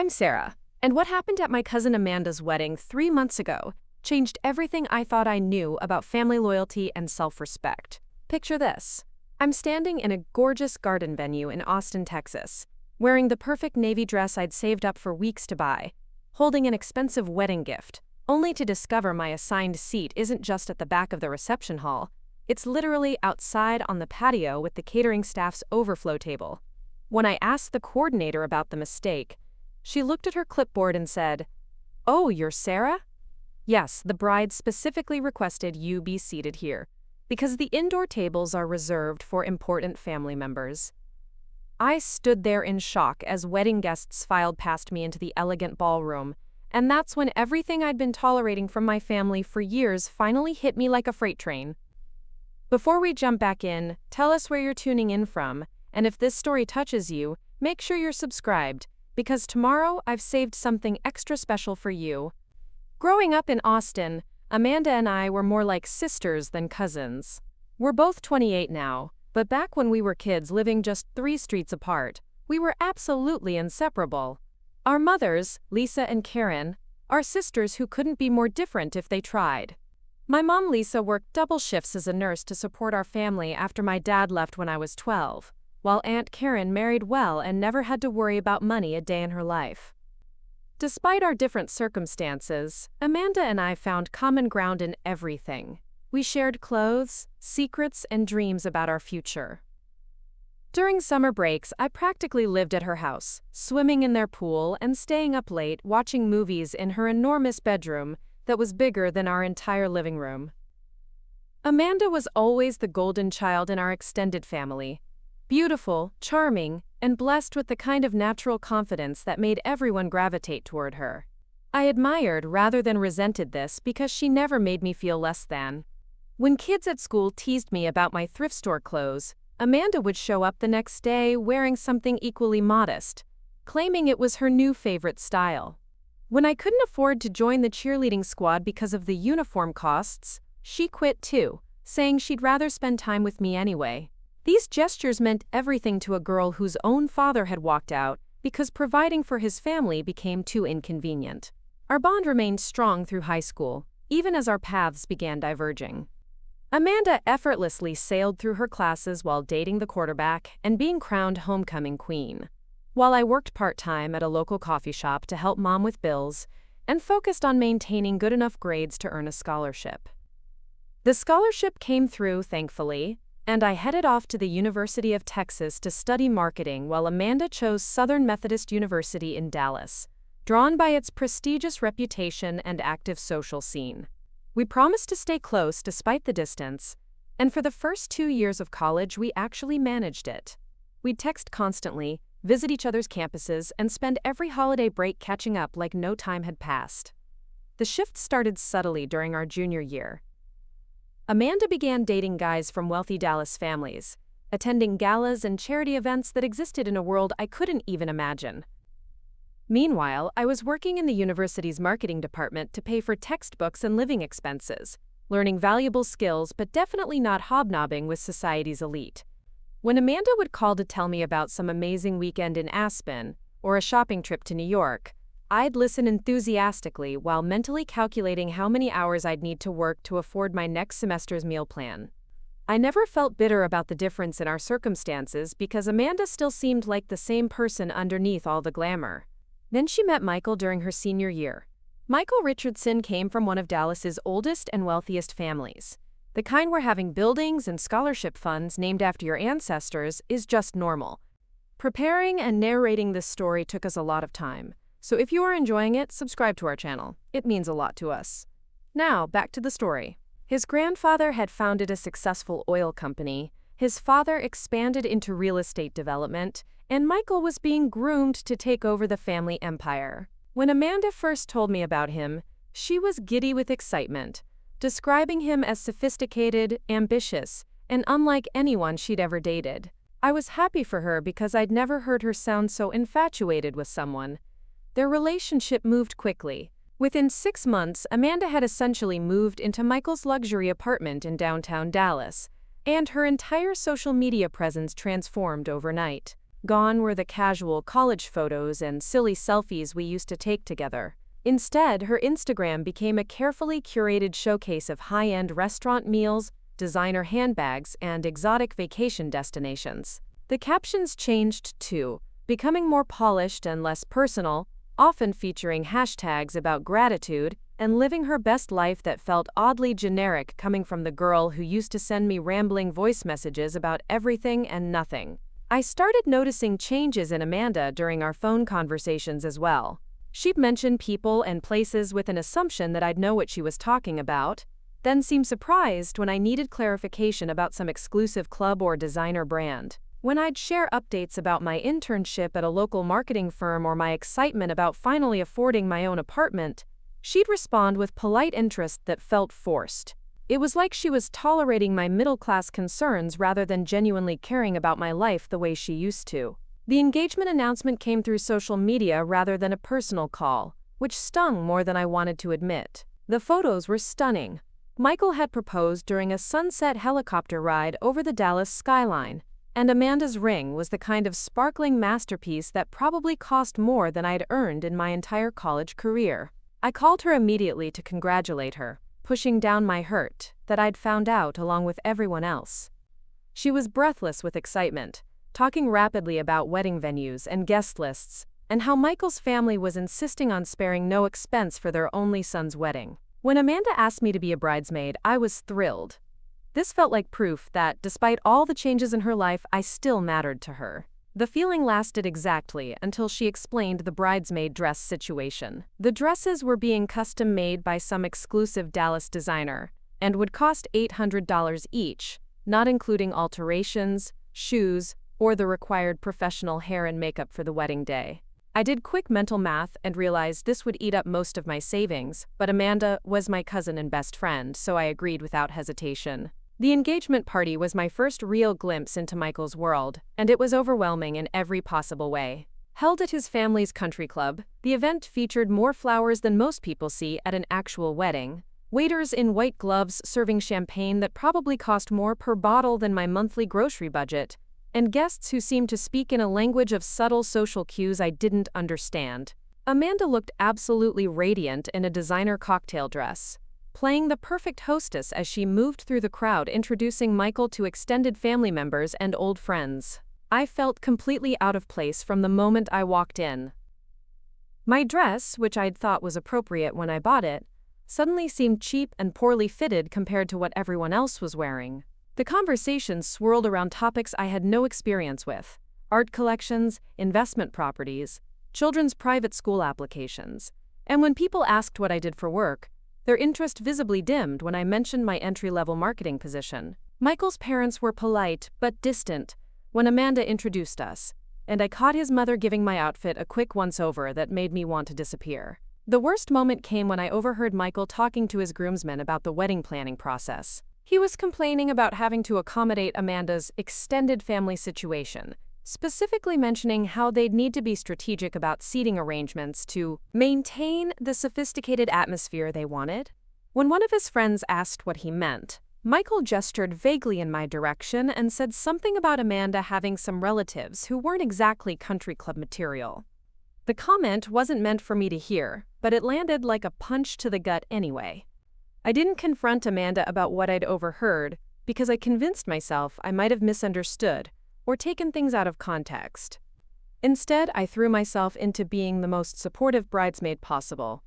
I'm Sarah, and what happened at my cousin Amanda's wedding 3 months ago changed everything I thought I knew about family loyalty and self-respect. Picture this. I'm standing in a gorgeous garden venue in Austin, Texas, wearing the perfect navy dress I'd saved up for weeks to buy, holding an expensive wedding gift, only to discover my assigned seat isn't just at the back of the reception hall, it's literally outside on the patio with the catering staff's overflow table. When I asked the coordinator about the mistake, she looked at her clipboard and said, "Oh, you're Sarah?" Yes, the bride specifically requested you be seated here, because the indoor tables are reserved for important family members. I stood there in shock as wedding guests filed past me into the elegant ballroom, and that's when everything I'd been tolerating from my family for years finally hit me like a freight train. Before we jump back in, tell us where you're tuning in from, and if this story touches you, make sure you're subscribed, because tomorrow I've saved something extra special for you. Growing up in Austin, Amanda and I were more like sisters than cousins. We're both 28 now, but back when we were kids living just 3 streets apart, we were absolutely inseparable. Our mothers, Lisa and Karen, are sisters who couldn't be more different if they tried. My mom Lisa worked double shifts as a nurse to support our family after my dad left when I was 12, while Aunt Karen married well and never had to worry about money a day in her life. Despite our different circumstances, Amanda and I found common ground in everything. We shared clothes, secrets, and dreams about our future. During summer breaks, I practically lived at her house, swimming in their pool and staying up late watching movies in her enormous bedroom that was bigger than our entire living room. Amanda was always the golden child in our extended family. Beautiful, charming, and blessed with the kind of natural confidence that made everyone gravitate toward her. I admired rather than resented this because she never made me feel less than. When kids at school teased me about my thrift store clothes, Amanda would show up the next day wearing something equally modest, claiming it was her new favorite style. When I couldn't afford to join the cheerleading squad because of the uniform costs, she quit too, saying she'd rather spend time with me anyway. These gestures meant everything to a girl whose own father had walked out because providing for his family became too inconvenient. Our bond remained strong through high school, even as our paths began diverging. Amanda effortlessly sailed through her classes while dating the quarterback and being crowned homecoming queen, while I worked part-time at a local coffee shop to help mom with bills and focused on maintaining good enough grades to earn a scholarship. The scholarship came through, thankfully, and I headed off to the University of Texas to study marketing while Amanda chose Southern Methodist University in Dallas, drawn by its prestigious reputation and active social scene. We promised to stay close despite the distance, and for the first 2 years of college we actually managed it. We'd text constantly, visit each other's campuses, and spend every holiday break catching up like no time had passed. The shift started subtly during our junior year. Amanda began dating guys from wealthy Dallas families, attending galas and charity events that existed in a world I couldn't even imagine. Meanwhile, I was working in the university's marketing department to pay for textbooks and living expenses, learning valuable skills but definitely not hobnobbing with society's elite. When Amanda would call to tell me about some amazing weekend in Aspen or a shopping trip to New York, I'd listen enthusiastically while mentally calculating how many hours I'd need to work to afford my next semester's meal plan. I never felt bitter about the difference in our circumstances because Amanda still seemed like the same person underneath all the glamour. Then she met Michael during her senior year. Michael Richardson came from one of Dallas's oldest and wealthiest families. The kind where having buildings and scholarship funds named after your ancestors is just normal. Preparing and narrating this story took us a lot of time, so if you are enjoying it, subscribe to our channel. It means a lot to us. Now, back to the story. His grandfather had founded a successful oil company, his father expanded into real estate development, and Michael was being groomed to take over the family empire. When Amanda first told me about him, she was giddy with excitement, describing him as sophisticated, ambitious, and unlike anyone she'd ever dated. I was happy for her because I'd never heard her sound so infatuated with someone. Their relationship moved quickly. Within 6 months, Amanda had essentially moved into Michael's luxury apartment in downtown Dallas, and her entire social media presence transformed overnight. Gone were the casual college photos and silly selfies we used to take together. Instead, her Instagram became a carefully curated showcase of high-end restaurant meals, designer handbags, and exotic vacation destinations. The captions changed too, becoming more polished and less personal, often featuring hashtags about gratitude and living her best life that felt oddly generic coming from the girl who used to send me rambling voice messages about everything and nothing. I started noticing changes in Amanda during our phone conversations as well. She'd mention people and places with an assumption that I'd know what she was talking about, then seem surprised when I needed clarification about some exclusive club or designer brand. When I'd share updates about my internship at a local marketing firm or my excitement about finally affording my own apartment, she'd respond with polite interest that felt forced. It was like she was tolerating my middle-class concerns rather than genuinely caring about my life the way she used to. The engagement announcement came through social media rather than a personal call, which stung more than I wanted to admit. The photos were stunning. Michael had proposed during a sunset helicopter ride over the Dallas skyline, and Amanda's ring was the kind of sparkling masterpiece that probably cost more than I'd earned in my entire college career. I called her immediately to congratulate her, pushing down my hurt that I'd found out along with everyone else. She was breathless with excitement, talking rapidly about wedding venues and guest lists, and how Michael's family was insisting on sparing no expense for their only son's wedding. When Amanda asked me to be a bridesmaid, I was thrilled. This felt like proof that, despite all the changes in her life, I still mattered to her. The feeling lasted exactly until she explained the bridesmaid dress situation. The dresses were being custom-made by some exclusive Dallas designer and would cost $800 each, not including alterations, shoes, or the required professional hair and makeup for the wedding day. I did quick mental math and realized this would eat up most of my savings, but Amanda was my cousin and best friend, so I agreed without hesitation. The engagement party was my first real glimpse into Michael's world, and it was overwhelming in every possible way. Held at his family's country club, the event featured more flowers than most people see at an actual wedding, waiters in white gloves serving champagne that probably cost more per bottle than my monthly grocery budget, and guests who seemed to speak in a language of subtle social cues I didn't understand. Amanda looked absolutely radiant in a designer cocktail dress, playing the perfect hostess as she moved through the crowd introducing Michael to extended family members and old friends. I felt completely out of place from the moment I walked in. My dress, which I'd thought was appropriate when I bought it, suddenly seemed cheap and poorly fitted compared to what everyone else was wearing. The conversation swirled around topics I had no experience with: art collections, investment properties, children's private school applications. And when people asked what I did for work, their interest visibly dimmed when I mentioned my entry-level marketing position. Michael's parents were polite but distant when Amanda introduced us, and I caught his mother giving my outfit a quick once-over that made me want to disappear. The worst moment came when I overheard Michael talking to his groomsmen about the wedding planning process. He was complaining about having to accommodate Amanda's extended family situation, specifically mentioning how they'd need to be strategic about seating arrangements to maintain the sophisticated atmosphere they wanted. When one of his friends asked what he meant, Michael gestured vaguely in my direction and said something about Amanda having some relatives who weren't exactly country club material. The comment wasn't meant for me to hear, but it landed like a punch to the gut anyway. I didn't confront Amanda about what I'd overheard because I convinced myself I might have misunderstood or taken things out of context. Instead, I threw myself into being the most supportive bridesmaid possible.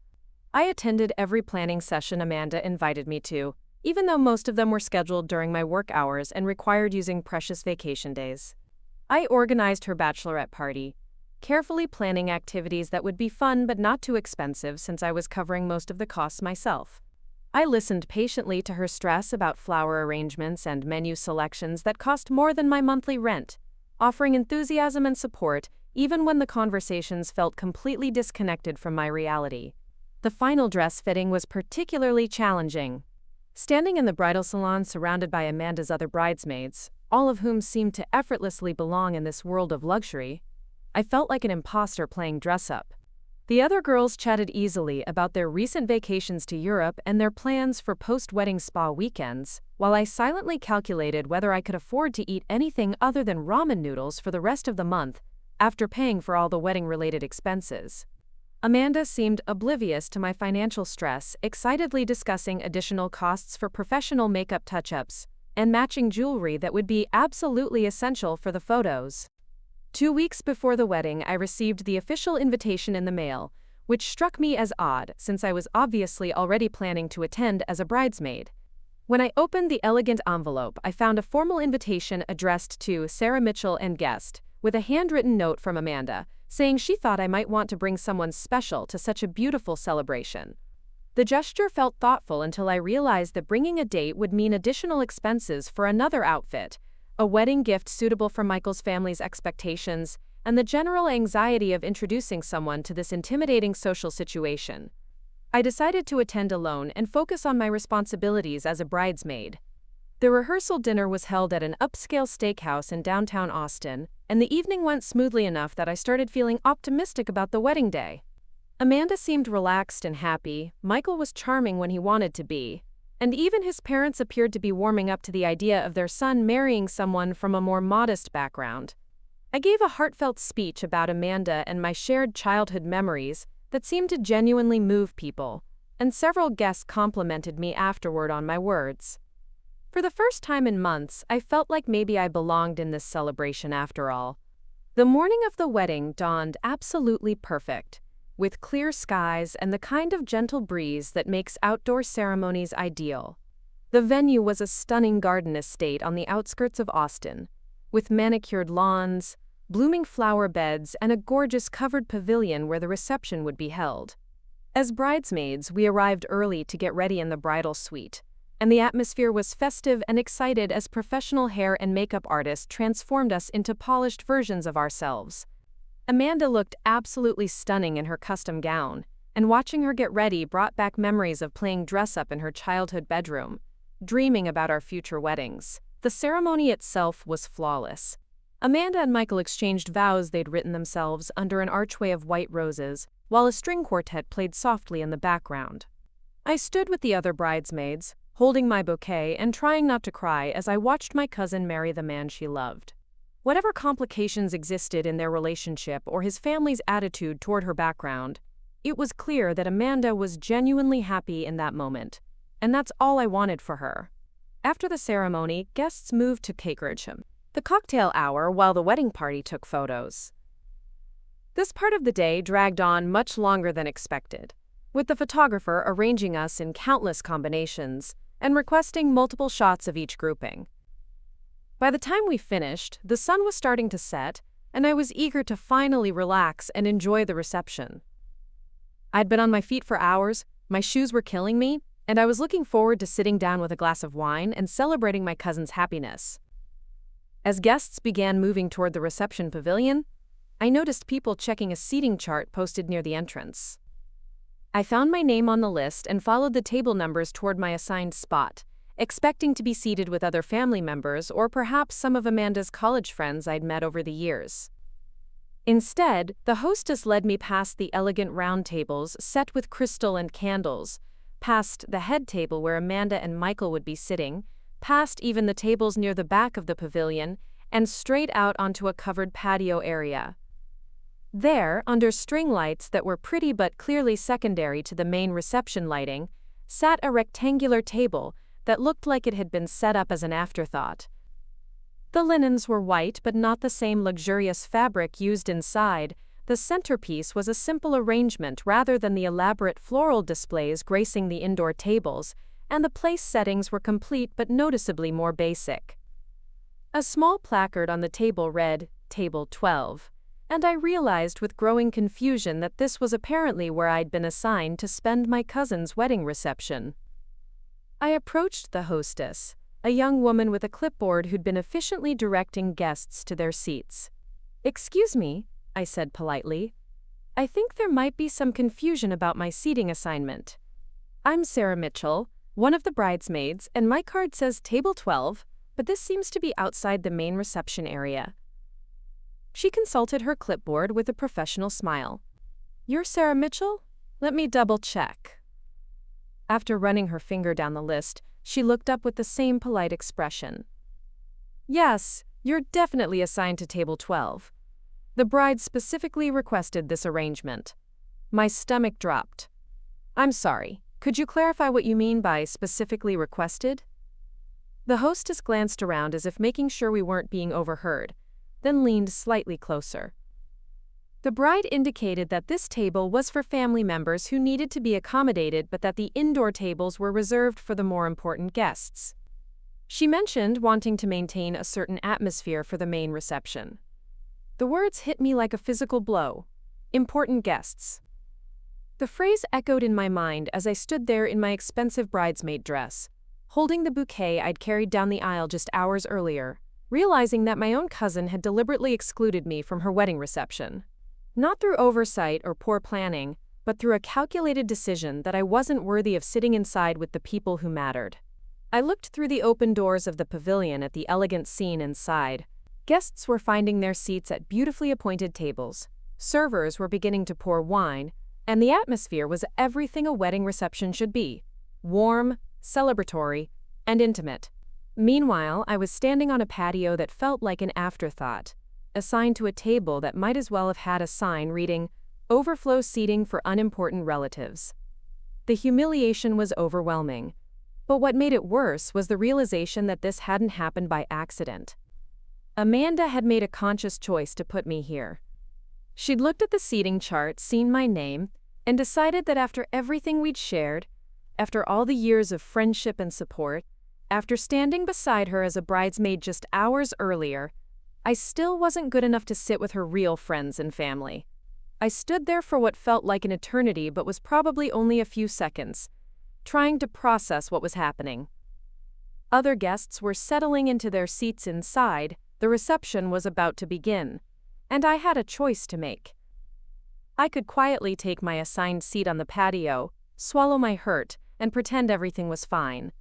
I attended every planning session Amanda invited me to, even though most of them were scheduled during my work hours and required using precious vacation days. I organized her bachelorette party, carefully planning activities that would be fun but not too expensive since I was covering most of the costs myself. I listened patiently to her stress about flower arrangements and menu selections that cost more than my monthly rent, offering enthusiasm and support even when the conversations felt completely disconnected from my reality. The final dress fitting was particularly challenging. Standing in the bridal salon surrounded by Amanda's other bridesmaids, all of whom seemed to effortlessly belong in this world of luxury, I felt like an imposter playing dress-up. The other girls chatted easily about their recent vacations to Europe and their plans for post-wedding spa weekends, while I silently calculated whether I could afford to eat anything other than ramen noodles for the rest of the month, after paying for all the wedding-related expenses. Amanda seemed oblivious to my financial stress, excitedly discussing additional costs for professional makeup touch-ups and matching jewelry that would be absolutely essential for the photos. 2 weeks before the wedding, I received the official invitation in the mail, which struck me as odd since I was obviously already planning to attend as a bridesmaid. When I opened the elegant envelope, I found a formal invitation addressed to Sarah Mitchell and guest, with a handwritten note from Amanda, saying she thought I might want to bring someone special to such a beautiful celebration. The gesture felt thoughtful until I realized that bringing a date would mean additional expenses for another outfit, a wedding gift suitable for Michael's family's expectations, and the general anxiety of introducing someone to this intimidating social situation. I decided to attend alone and focus on my responsibilities as a bridesmaid. The rehearsal dinner was held at an upscale steakhouse in downtown Austin, and the evening went smoothly enough that I started feeling optimistic about the wedding day. Amanda seemed relaxed and happy, Michael was charming when he wanted to be, and even his parents appeared to be warming up to the idea of their son marrying someone from a more modest background. I gave a heartfelt speech about Amanda and my shared childhood memories that seemed to genuinely move people, and several guests complimented me afterward on my words. For the first time in months, I felt like maybe I belonged in this celebration after all. The morning of the wedding dawned absolutely perfect, with clear skies and the kind of gentle breeze that makes outdoor ceremonies ideal. The venue was a stunning garden estate on the outskirts of Austin, with manicured lawns, blooming flower beds, and a gorgeous covered pavilion where the reception would be held. As bridesmaids, we arrived early to get ready in the bridal suite, and the atmosphere was festive and excited as professional hair and makeup artists transformed us into polished versions of ourselves. Amanda looked absolutely stunning in her custom gown, and watching her get ready brought back memories of playing dress-up in her childhood bedroom, dreaming about our future weddings. The ceremony itself was flawless. Amanda and Michael exchanged vows they'd written themselves under an archway of white roses, while a string quartet played softly in the background. I stood with the other bridesmaids, holding my bouquet and trying not to cry as I watched my cousin marry the man she loved. Whatever complications existed in their relationship or his family's attitude toward her background, it was clear that Amanda was genuinely happy in that moment, and that's all I wanted for her. After the ceremony, guests moved to catering, the cocktail hour, while the wedding party took photos. This part of the day dragged on much longer than expected, with the photographer arranging us in countless combinations and requesting multiple shots of each grouping. By the time we finished, the sun was starting to set, and I was eager to finally relax and enjoy the reception. I'd been on my feet for hours, my shoes were killing me, and I was looking forward to sitting down with a glass of wine and celebrating my cousin's happiness. As guests began moving toward the reception pavilion, I noticed people checking a seating chart posted near the entrance. I found my name on the list and followed the table numbers toward my assigned spot, expecting to be seated with other family members or perhaps some of Amanda's college friends I'd met over the years. Instead, the hostess led me past the elegant round tables set with crystal and candles, past the head table where Amanda and Michael would be sitting, past even the tables near the back of the pavilion, and straight out onto a covered patio area. There, under string lights that were pretty but clearly secondary to the main reception lighting, sat a rectangular table that looked like it had been set up as an afterthought. The linens were white but not the same luxurious fabric used inside. The centerpiece was a simple arrangement rather than the elaborate floral displays gracing the indoor tables, and the place settings were complete but noticeably more basic. A small placard on the table read, "Table 12", and I realized with growing confusion that this was apparently where I'd been assigned to spend my cousin's wedding reception. I approached the hostess, a young woman with a clipboard who'd been efficiently directing guests to their seats. "Excuse me," I said politely. "I think there might be some confusion about my seating assignment. I'm Sarah Mitchell, one of the bridesmaids, and my card says table 12, but this seems to be outside the main reception area." She consulted her clipboard with a professional smile. You're Sarah Mitchell? Let me double check. After running her finger down the list, she looked up with the same polite expression. Yes, you're definitely assigned to table 12. The bride specifically requested this arrangement. My stomach dropped. I'm sorry, could you clarify what you mean by specifically requested? The hostess glanced around as if making sure we weren't being overheard, then leaned slightly closer. The bride indicated that this table was for family members who needed to be accommodated but that the indoor tables were reserved for the more important guests. She mentioned wanting to maintain a certain atmosphere for the main reception. The words hit me like a physical blow. Important guests. The phrase echoed in my mind as I stood there in my expensive bridesmaid dress, holding the bouquet I'd carried down the aisle just hours earlier, realizing that my own cousin had deliberately excluded me from her wedding reception. Not through oversight or poor planning, but through a calculated decision that I wasn't worthy of sitting inside with the people who mattered. I looked through the open doors of the pavilion at the elegant scene inside. Guests were finding their seats at beautifully appointed tables. Servers were beginning to pour wine, and the atmosphere was everything a wedding reception should be: warm, celebratory, and intimate. Meanwhile, I was standing on a patio that felt like an afterthought, assigned to a table that might as well have had a sign reading, "Overflow seating for unimportant relatives." The humiliation was overwhelming, but what made it worse was the realization that this hadn't happened by accident. Amanda had made a conscious choice to put me here. She'd looked at the seating chart, seen my name, and decided that after everything we'd shared, after all the years of friendship and support, after standing beside her as a bridesmaid just hours earlier, I still wasn't good enough to sit with her real friends and family. I stood there for what felt like an eternity but was probably only a few seconds, trying to process what was happening. Other guests were settling into their seats inside. The reception was about to begin, and I had a choice to make. I could quietly take my assigned seat on the patio, swallow my hurt, and pretend everything was fine.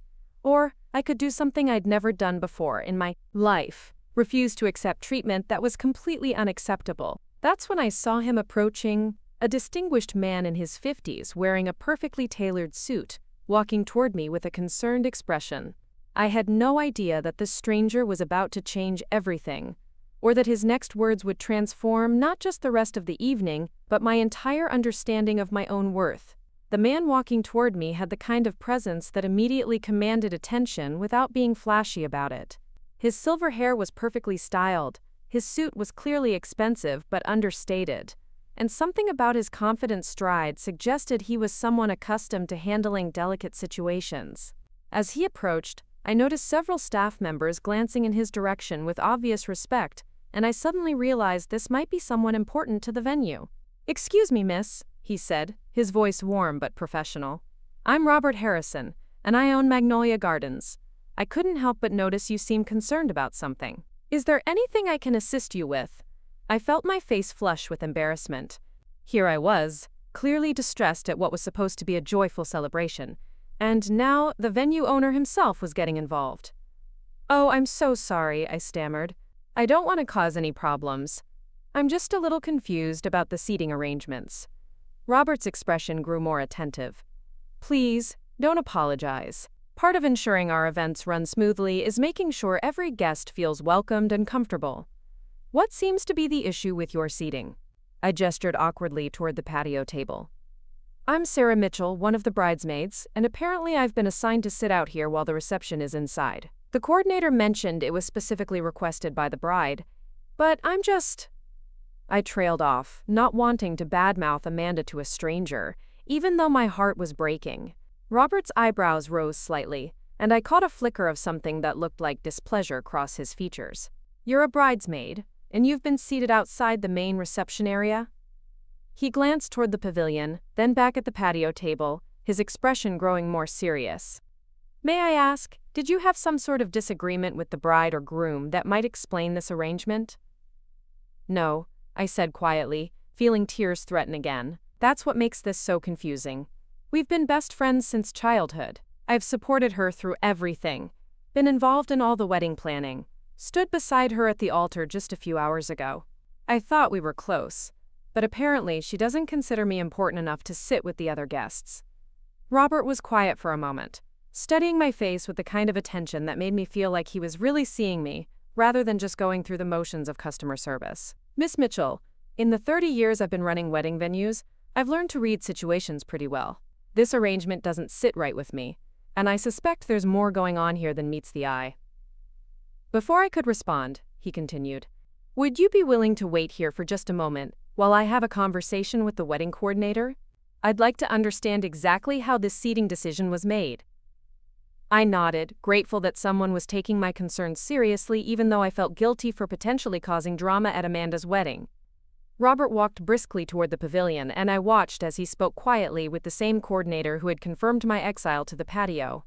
Or I could do something I'd never done before in my life: refuse to accept treatment that was completely unacceptable. That's when I saw him approaching, a distinguished man in his 50s wearing a perfectly tailored suit, walking toward me with a concerned expression. I had no idea that this stranger was about to change everything, or that his next words would transform not just the rest of the evening, but my entire understanding of my own worth. The man walking toward me had the kind of presence that immediately commanded attention without being flashy about it. His silver hair was perfectly styled, his suit was clearly expensive but understated, and something about his confident stride suggested he was someone accustomed to handling delicate situations. As he approached, I noticed several staff members glancing in his direction with obvious respect, and I suddenly realized this might be someone important to the venue. "Excuse me, miss," he said, his voice warm but professional. "I'm Robert Harrison, and I own Magnolia Gardens. I couldn't help but notice you seem concerned about something. Is there anything I can assist you with?" I felt my face flush with embarrassment. Here I was, clearly distressed at what was supposed to be a joyful celebration, and now the venue owner himself was getting involved. "Oh, I'm so sorry," I stammered. "I don't want to cause any problems. I'm just a little confused about the seating arrangements." Robert's expression grew more attentive. "Please, don't apologize. Part of ensuring our events run smoothly is making sure every guest feels welcomed and comfortable. What seems to be the issue with your seating?" I gestured awkwardly toward the patio table. "I'm Sarah Mitchell, one of the bridesmaids, and apparently I've been assigned to sit out here while the reception is inside. The coordinator mentioned it was specifically requested by the bride, but I'm just—" I trailed off, not wanting to badmouth Amanda to a stranger, even though my heart was breaking. Robert's eyebrows rose slightly, and I caught a flicker of something that looked like displeasure cross his features. "You're a bridesmaid, and you've been seated outside the main reception area?" He glanced toward the pavilion, then back at the patio table, his expression growing more serious. "May I ask, did you have some sort of disagreement with the bride or groom that might explain this arrangement?" "No," I said quietly, feeling tears threaten again. "That's what makes this so confusing. We've been best friends since childhood. I've supported her through everything, been involved in all the wedding planning, stood beside her at the altar just a few hours ago. I thought we were close, but apparently she doesn't consider me important enough to sit with the other guests. Robert was quiet for a moment, studying my face with the kind of attention that made me feel like he was really seeing me, rather than just going through the motions of customer service. Miss Mitchell, in the 30 years I've been running wedding venues, I've learned to read situations pretty well. This arrangement doesn't sit right with me, and I suspect there's more going on here than meets the eye. Before I could respond, he continued, would you be willing to wait here for just a moment while I have a conversation with the wedding coordinator? I'd like to understand exactly how this seating decision was made. I nodded, grateful that someone was taking my concerns seriously even though I felt guilty for potentially causing drama at Amanda's wedding. Robert walked briskly toward the pavilion, and I watched as he spoke quietly with the same coordinator who had confirmed my exile to the patio.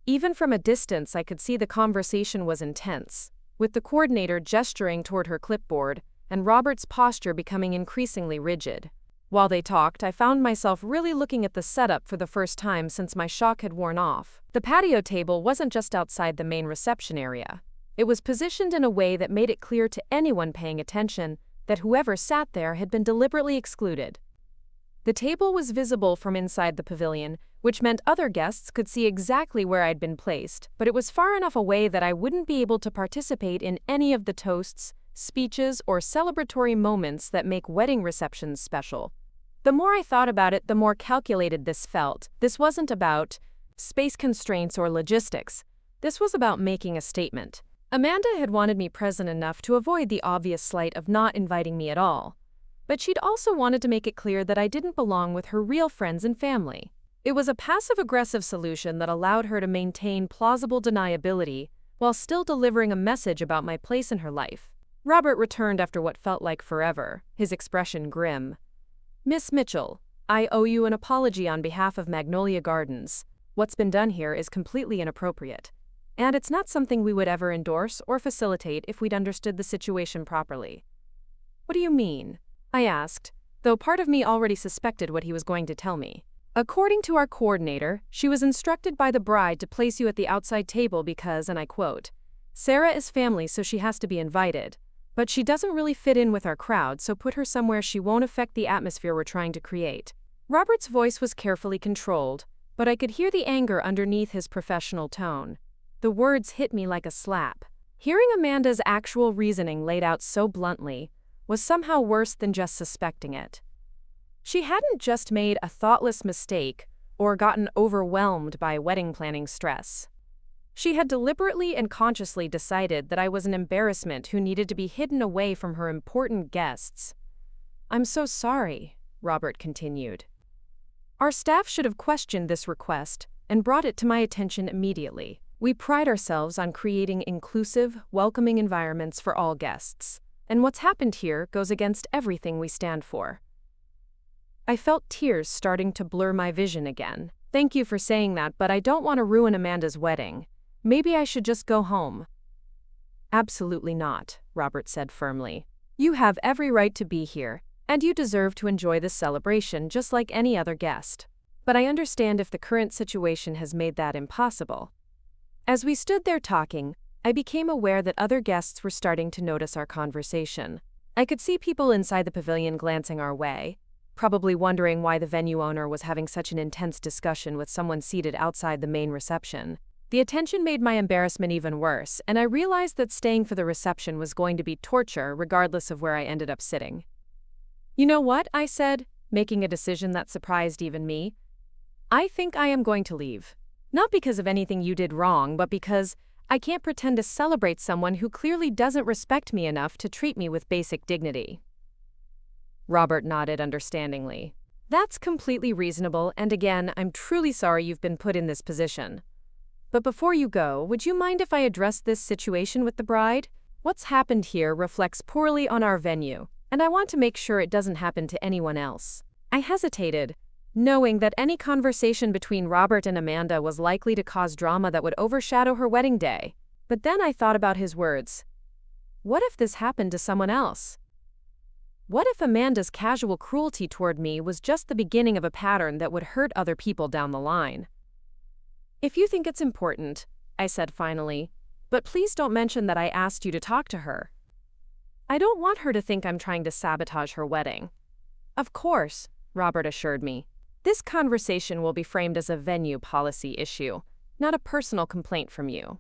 Even from a distance, I could see the conversation was intense, with the coordinator gesturing toward her clipboard and Robert's posture becoming increasingly rigid. While they talked, I found myself really looking at the setup for the first time since my shock had worn off. The patio table wasn't just outside the main reception area. It was positioned in a way that made it clear to anyone paying attention that whoever sat there had been deliberately excluded. The table was visible from inside the pavilion, which meant other guests could see exactly where I'd been placed, but it was far enough away that I wouldn't be able to participate in any of the toasts, speeches, or celebratory moments that make wedding receptions special. The more I thought about it, the more calculated this felt. This wasn't about space constraints or logistics. This was about making a statement. Amanda had wanted me present enough to avoid the obvious slight of not inviting me at all. But she'd also wanted to make it clear that I didn't belong with her real friends and family. It was a passive-aggressive solution that allowed her to maintain plausible deniability while still delivering a message about my place in her life. Robert returned after what felt like forever, his expression grim. Miss Mitchell, I owe you an apology on behalf of Magnolia Gardens. What's been done here is completely inappropriate. And it's not something we would ever endorse or facilitate if we'd understood the situation properly. What do you mean? I asked, though part of me already suspected what he was going to tell me. According to our coordinator, she was instructed by the bride to place you at the outside table because, and I quote, Sarah is family so she has to be invited, but she doesn't really fit in with our crowd, so put her somewhere she won't affect the atmosphere we're trying to create. Robert's voice was carefully controlled, but I could hear the anger underneath his professional tone. The words hit me like a slap. Hearing Amanda's actual reasoning laid out so bluntly was somehow worse than just suspecting it. She hadn't just made a thoughtless mistake or gotten overwhelmed by wedding planning stress. She had deliberately and consciously decided that I was an embarrassment who needed to be hidden away from her important guests. I'm so sorry, Robert continued. Our staff should have questioned this request and brought it to my attention immediately. We pride ourselves on creating inclusive, welcoming environments for all guests, and what's happened here goes against everything we stand for. I felt tears starting to blur my vision again. Thank you for saying that, but I don't want to ruin Amanda's wedding. Maybe I should just go home. Absolutely not, Robert said firmly. You have every right to be here, and you deserve to enjoy this celebration just like any other guest. But I understand if the current situation has made that impossible. As we stood there talking, I became aware that other guests were starting to notice our conversation. I could see people inside the pavilion glancing our way, probably wondering why the venue owner was having such an intense discussion with someone seated outside the main reception. The attention made my embarrassment even worse, and I realized that staying for the reception was going to be torture regardless of where I ended up sitting. You know what? I said, making a decision that surprised even me. I think I am going to leave. Not because of anything you did wrong, but because I can't pretend to celebrate someone who clearly doesn't respect me enough to treat me with basic dignity. Robert nodded understandingly. That's completely reasonable, and again, I'm truly sorry you've been put in this position. But before you go, would you mind if I address this situation with the bride? What's happened here reflects poorly on our venue, and I want to make sure it doesn't happen to anyone else. I hesitated, knowing that any conversation between Robert and Amanda was likely to cause drama that would overshadow her wedding day. But then I thought about his words. What if this happened to someone else? What if Amanda's casual cruelty toward me was just the beginning of a pattern that would hurt other people down the line? If you think it's important, I said finally, but please don't mention that I asked you to talk to her. I don't want her to think I'm trying to sabotage her wedding. Of course, Robert assured me. This conversation will be framed as a venue policy issue, not a personal complaint from you.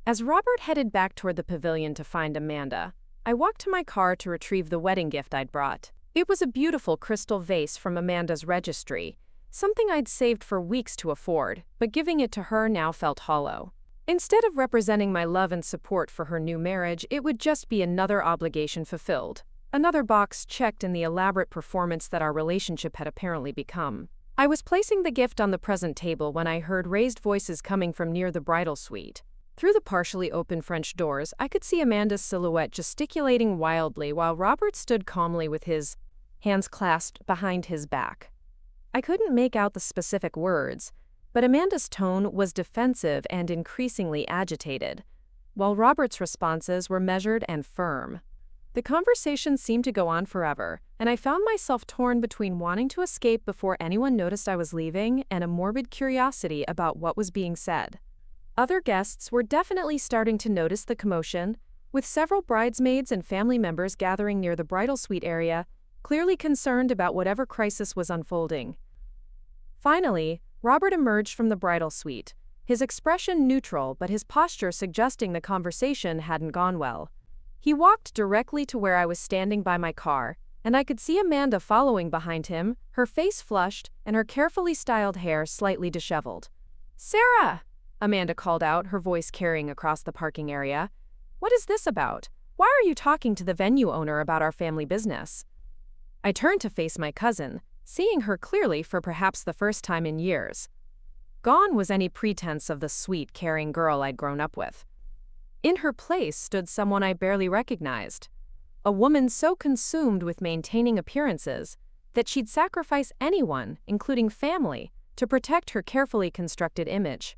As Robert headed back toward the pavilion to find Amanda, I walked to my car to retrieve the wedding gift I'd brought. It was a beautiful crystal vase from Amanda's registry, something I'd saved for weeks to afford, but giving it to her now felt hollow. Instead of representing my love and support for her new marriage, it would just be another obligation fulfilled, another box checked in the elaborate performance that our relationship had apparently become. I was placing the gift on the present table when I heard raised voices coming from near the bridal suite. Through the partially open French doors, I could see Amanda's silhouette gesticulating wildly while Robert stood calmly with his hands clasped behind his back. I couldn't make out the specific words, but Amanda's tone was defensive and increasingly agitated, while Robert's responses were measured and firm. The conversation seemed to go on forever, and I found myself torn between wanting to escape before anyone noticed I was leaving and a morbid curiosity about what was being said. Other guests were definitely starting to notice the commotion, with several bridesmaids and family members gathering near the bridal suite area, clearly concerned about whatever crisis was unfolding. Finally, Robert emerged from the bridal suite, his expression neutral but his posture suggesting the conversation hadn't gone well. He walked directly to where I was standing by my car, and I could see Amanda following behind him, her face flushed and her carefully styled hair slightly disheveled. "Sarah!" Amanda called out, her voice carrying across the parking area. "What is this about? Why are you talking to the venue owner about our family business?" I turned to face my cousin, seeing her clearly for perhaps the first time in years. Gone was any pretense of the sweet, caring girl I'd grown up with. In her place stood someone I barely recognized, a woman so consumed with maintaining appearances that she'd sacrifice anyone, including family, to protect her carefully constructed image.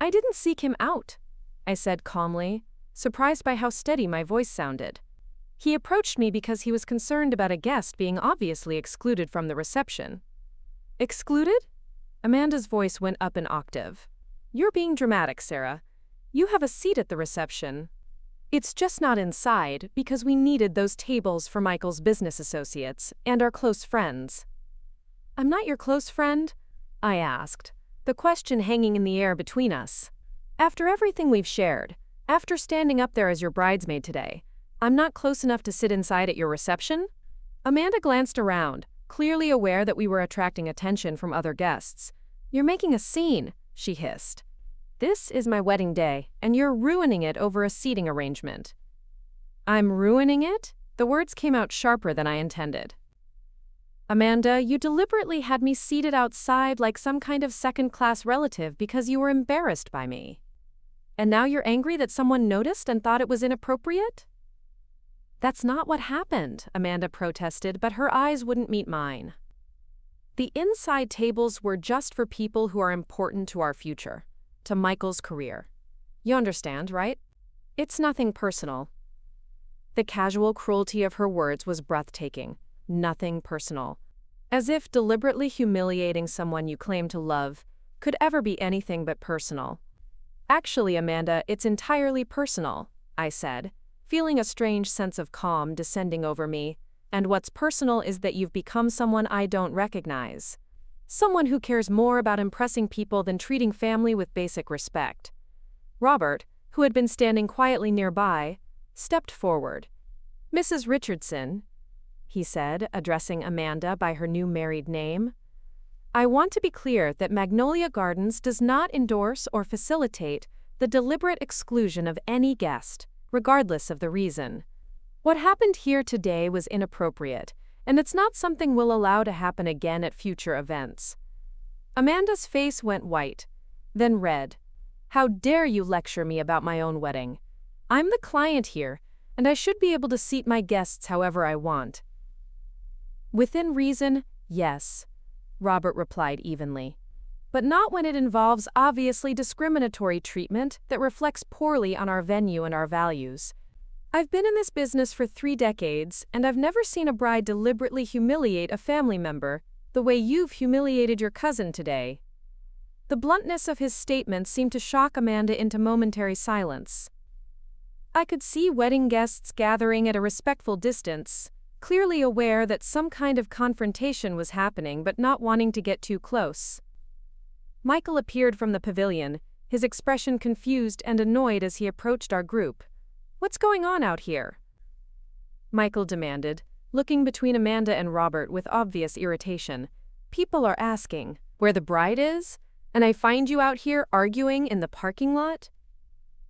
"I didn't seek him out," I said calmly, surprised by how steady my voice sounded. "He approached me because he was concerned about a guest being obviously excluded from the reception." "Excluded?" Amanda's voice went up an octave. "You're being dramatic, Sarah. You have a seat at the reception. It's just not inside because we needed those tables for Michael's business associates and our close friends." "I'm not your close friend?" I asked, the question hanging in the air between us. "After everything we've shared, after standing up there as your bridesmaid today, I'm not close enough to sit inside at your reception?" Amanda glanced around, clearly aware that we were attracting attention from other guests. "You're making a scene," she hissed. "This is my wedding day, and you're ruining it over a seating arrangement." "I'm ruining it?" The words came out sharper than I intended. "Amanda, you deliberately had me seated outside like some kind of second-class relative because you were embarrassed by me. And now you're angry that someone noticed and thought it was inappropriate?" "That's not what happened," Amanda protested, but her eyes wouldn't meet mine. "The inside tables were just for people who are important to our future, to Michael's career. You understand, right? It's nothing personal." The casual cruelty of her words was breathtaking. Nothing personal. As if deliberately humiliating someone you claim to love could ever be anything but personal. "Actually, Amanda, it's entirely personal," I said, feeling a strange sense of calm descending over me, "and what's personal is that you've become someone I don't recognize. Someone who cares more about impressing people than treating family with basic respect." Robert, who had been standing quietly nearby, stepped forward. "Mrs. Richardson," he said, addressing Amanda by her new married name, "I want to be clear that Magnolia Gardens does not endorse or facilitate the deliberate exclusion of any guest, regardless of the reason. What happened here today was inappropriate, and it's not something we'll allow to happen again at future events." Amanda's face went white, then red. "How dare you lecture me about my own wedding? I'm the client here, and I should be able to seat my guests however I want." "Within reason, yes," Robert replied evenly. "But not when it involves obviously discriminatory treatment that reflects poorly on our venue and our values. I've been in this business for 3 decades, and I've never seen a bride deliberately humiliate a family member the way you've humiliated your cousin today." The bluntness of his statement seemed to shock Amanda into momentary silence. I could see wedding guests gathering at a respectful distance, clearly aware that some kind of confrontation was happening but not wanting to get too close. Michael appeared from the pavilion, his expression confused and annoyed as he approached our group. "What's going on out here?" Michael demanded, looking between Amanda and Robert with obvious irritation. "People are asking where the bride is, and I find you out here arguing in the parking lot?"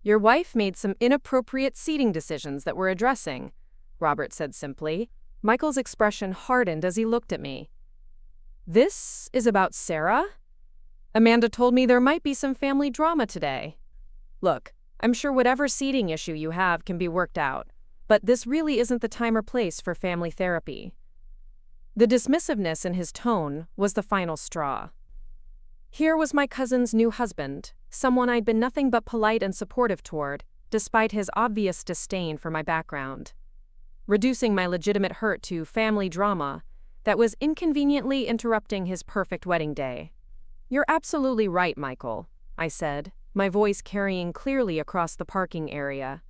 "Your wife made some inappropriate seating decisions that we're addressing," Robert said simply. Michael's expression hardened as he looked at me. "This is about Sarah? Amanda told me there might be some family drama today. Look, I'm sure whatever seating issue you have can be worked out, but this really isn't the time or place for family therapy." The dismissiveness in his tone was the final straw. Here was my cousin's new husband, someone I'd been nothing but polite and supportive toward, despite his obvious disdain for my background. Reducing my legitimate hurt to family drama that was inconveniently interrupting his perfect wedding day. "You're absolutely right, Michael," I said, my voice carrying clearly across the parking area.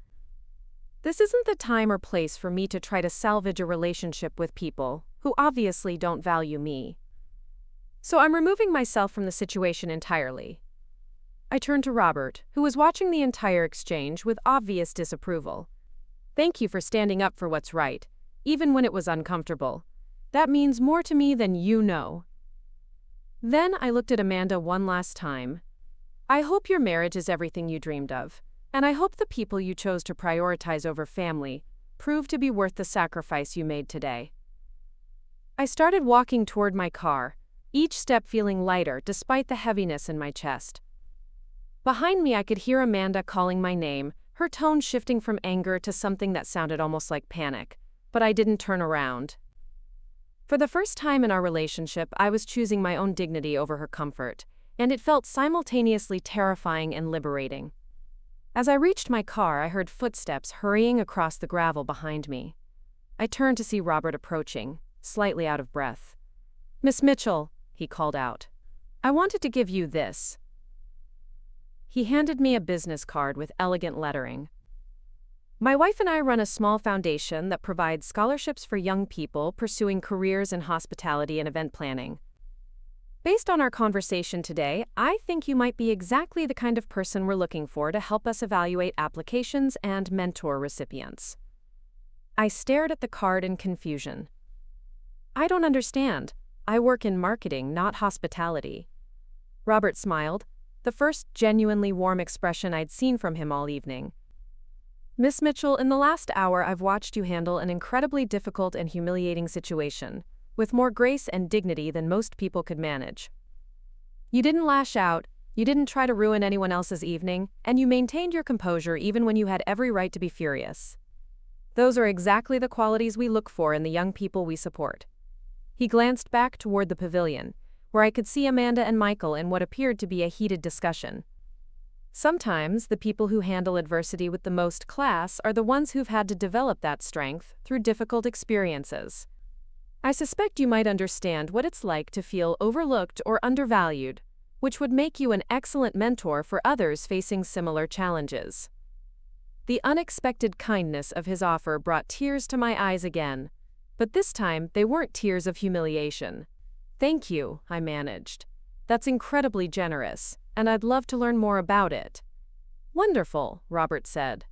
"This isn't the time or place for me to try to salvage a relationship with people who obviously don't value me. So I'm removing myself from the situation entirely." I turned to Robert, who was watching the entire exchange with obvious disapproval. "Thank you for standing up for what's right, even when it was uncomfortable. That means more to me than you know." Then I looked at Amanda one last time. "I hope your marriage is everything you dreamed of, and I hope the people you chose to prioritize over family prove to be worth the sacrifice you made today." I started walking toward my car, each step feeling lighter despite the heaviness in my chest. Behind me I could hear Amanda calling my name, her tone shifting from anger to something that sounded almost like panic, but I didn't turn around. For the first time in our relationship, I was choosing my own dignity over her comfort, and it felt simultaneously terrifying and liberating. As I reached my car, I heard footsteps hurrying across the gravel behind me. I turned to see Robert approaching, slightly out of breath. "Miss Mitchell," he called out, "I wanted to give you this." He handed me a business card with elegant lettering. "My wife and I run a small foundation that provides scholarships for young people pursuing careers in hospitality and event planning. Based on our conversation today, I think you might be exactly the kind of person we're looking for to help us evaluate applications and mentor recipients." I stared at the card in confusion. "I don't understand. I work in marketing, not hospitality." Robert smiled, the first genuinely warm expression I'd seen from him all evening. "Miss Mitchell, in the last hour I've watched you handle an incredibly difficult and humiliating situation, with more grace and dignity than most people could manage. You didn't lash out, you didn't try to ruin anyone else's evening, and you maintained your composure even when you had every right to be furious. Those are exactly the qualities we look for in the young people we support." He glanced back toward the pavilion, where I could see Amanda and Michael in what appeared to be a heated discussion. Sometimes the people who handle adversity with the most class are the ones who've had to develop that strength through difficult experiences. I suspect you might understand what it's like to feel overlooked or undervalued, which would make you an excellent mentor for others facing similar challenges. The unexpected kindness of his offer brought tears to my eyes again, but this time they weren't tears of humiliation. "Thank you," I managed. "That's incredibly generous, and I'd love to learn more about it." "Wonderful," Robert said.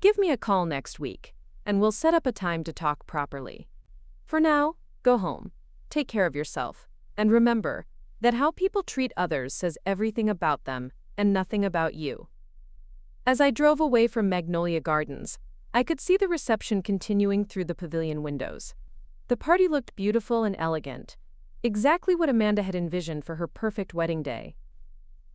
"Give me a call next week, and we'll set up a time to talk properly. For now, go home, take care of yourself, and remember that how people treat others says everything about them and nothing about you." As I drove away from Magnolia Gardens, I could see the reception continuing through the pavilion windows. The party looked beautiful and elegant, exactly what Amanda had envisioned for her perfect wedding day.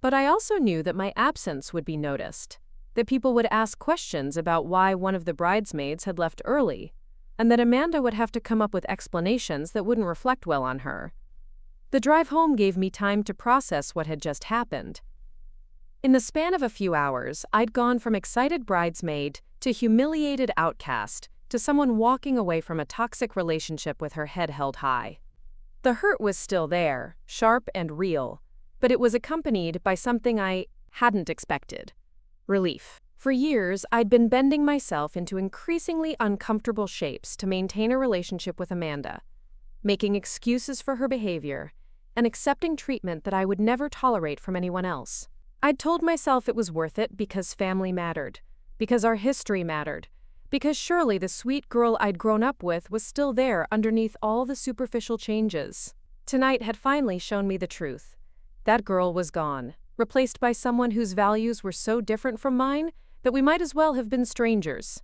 But I also knew that my absence would be noticed, that people would ask questions about why one of the bridesmaids had left early, and that Amanda would have to come up with explanations that wouldn't reflect well on her. The drive home gave me time to process what had just happened. In the span of a few hours, I'd gone from excited bridesmaid to humiliated outcast to someone walking away from a toxic relationship with her head held high. The hurt was still there, sharp and real, but it was accompanied by something I hadn't expected: relief. For years, I'd been bending myself into increasingly uncomfortable shapes to maintain a relationship with Amanda, making excuses for her behavior, and accepting treatment that I would never tolerate from anyone else. I'd told myself it was worth it because family mattered, because our history mattered, because surely the sweet girl I'd grown up with was still there underneath all the superficial changes. Tonight had finally shown me the truth. That girl was gone, replaced by someone whose values were so different from mine that we might as well have been strangers.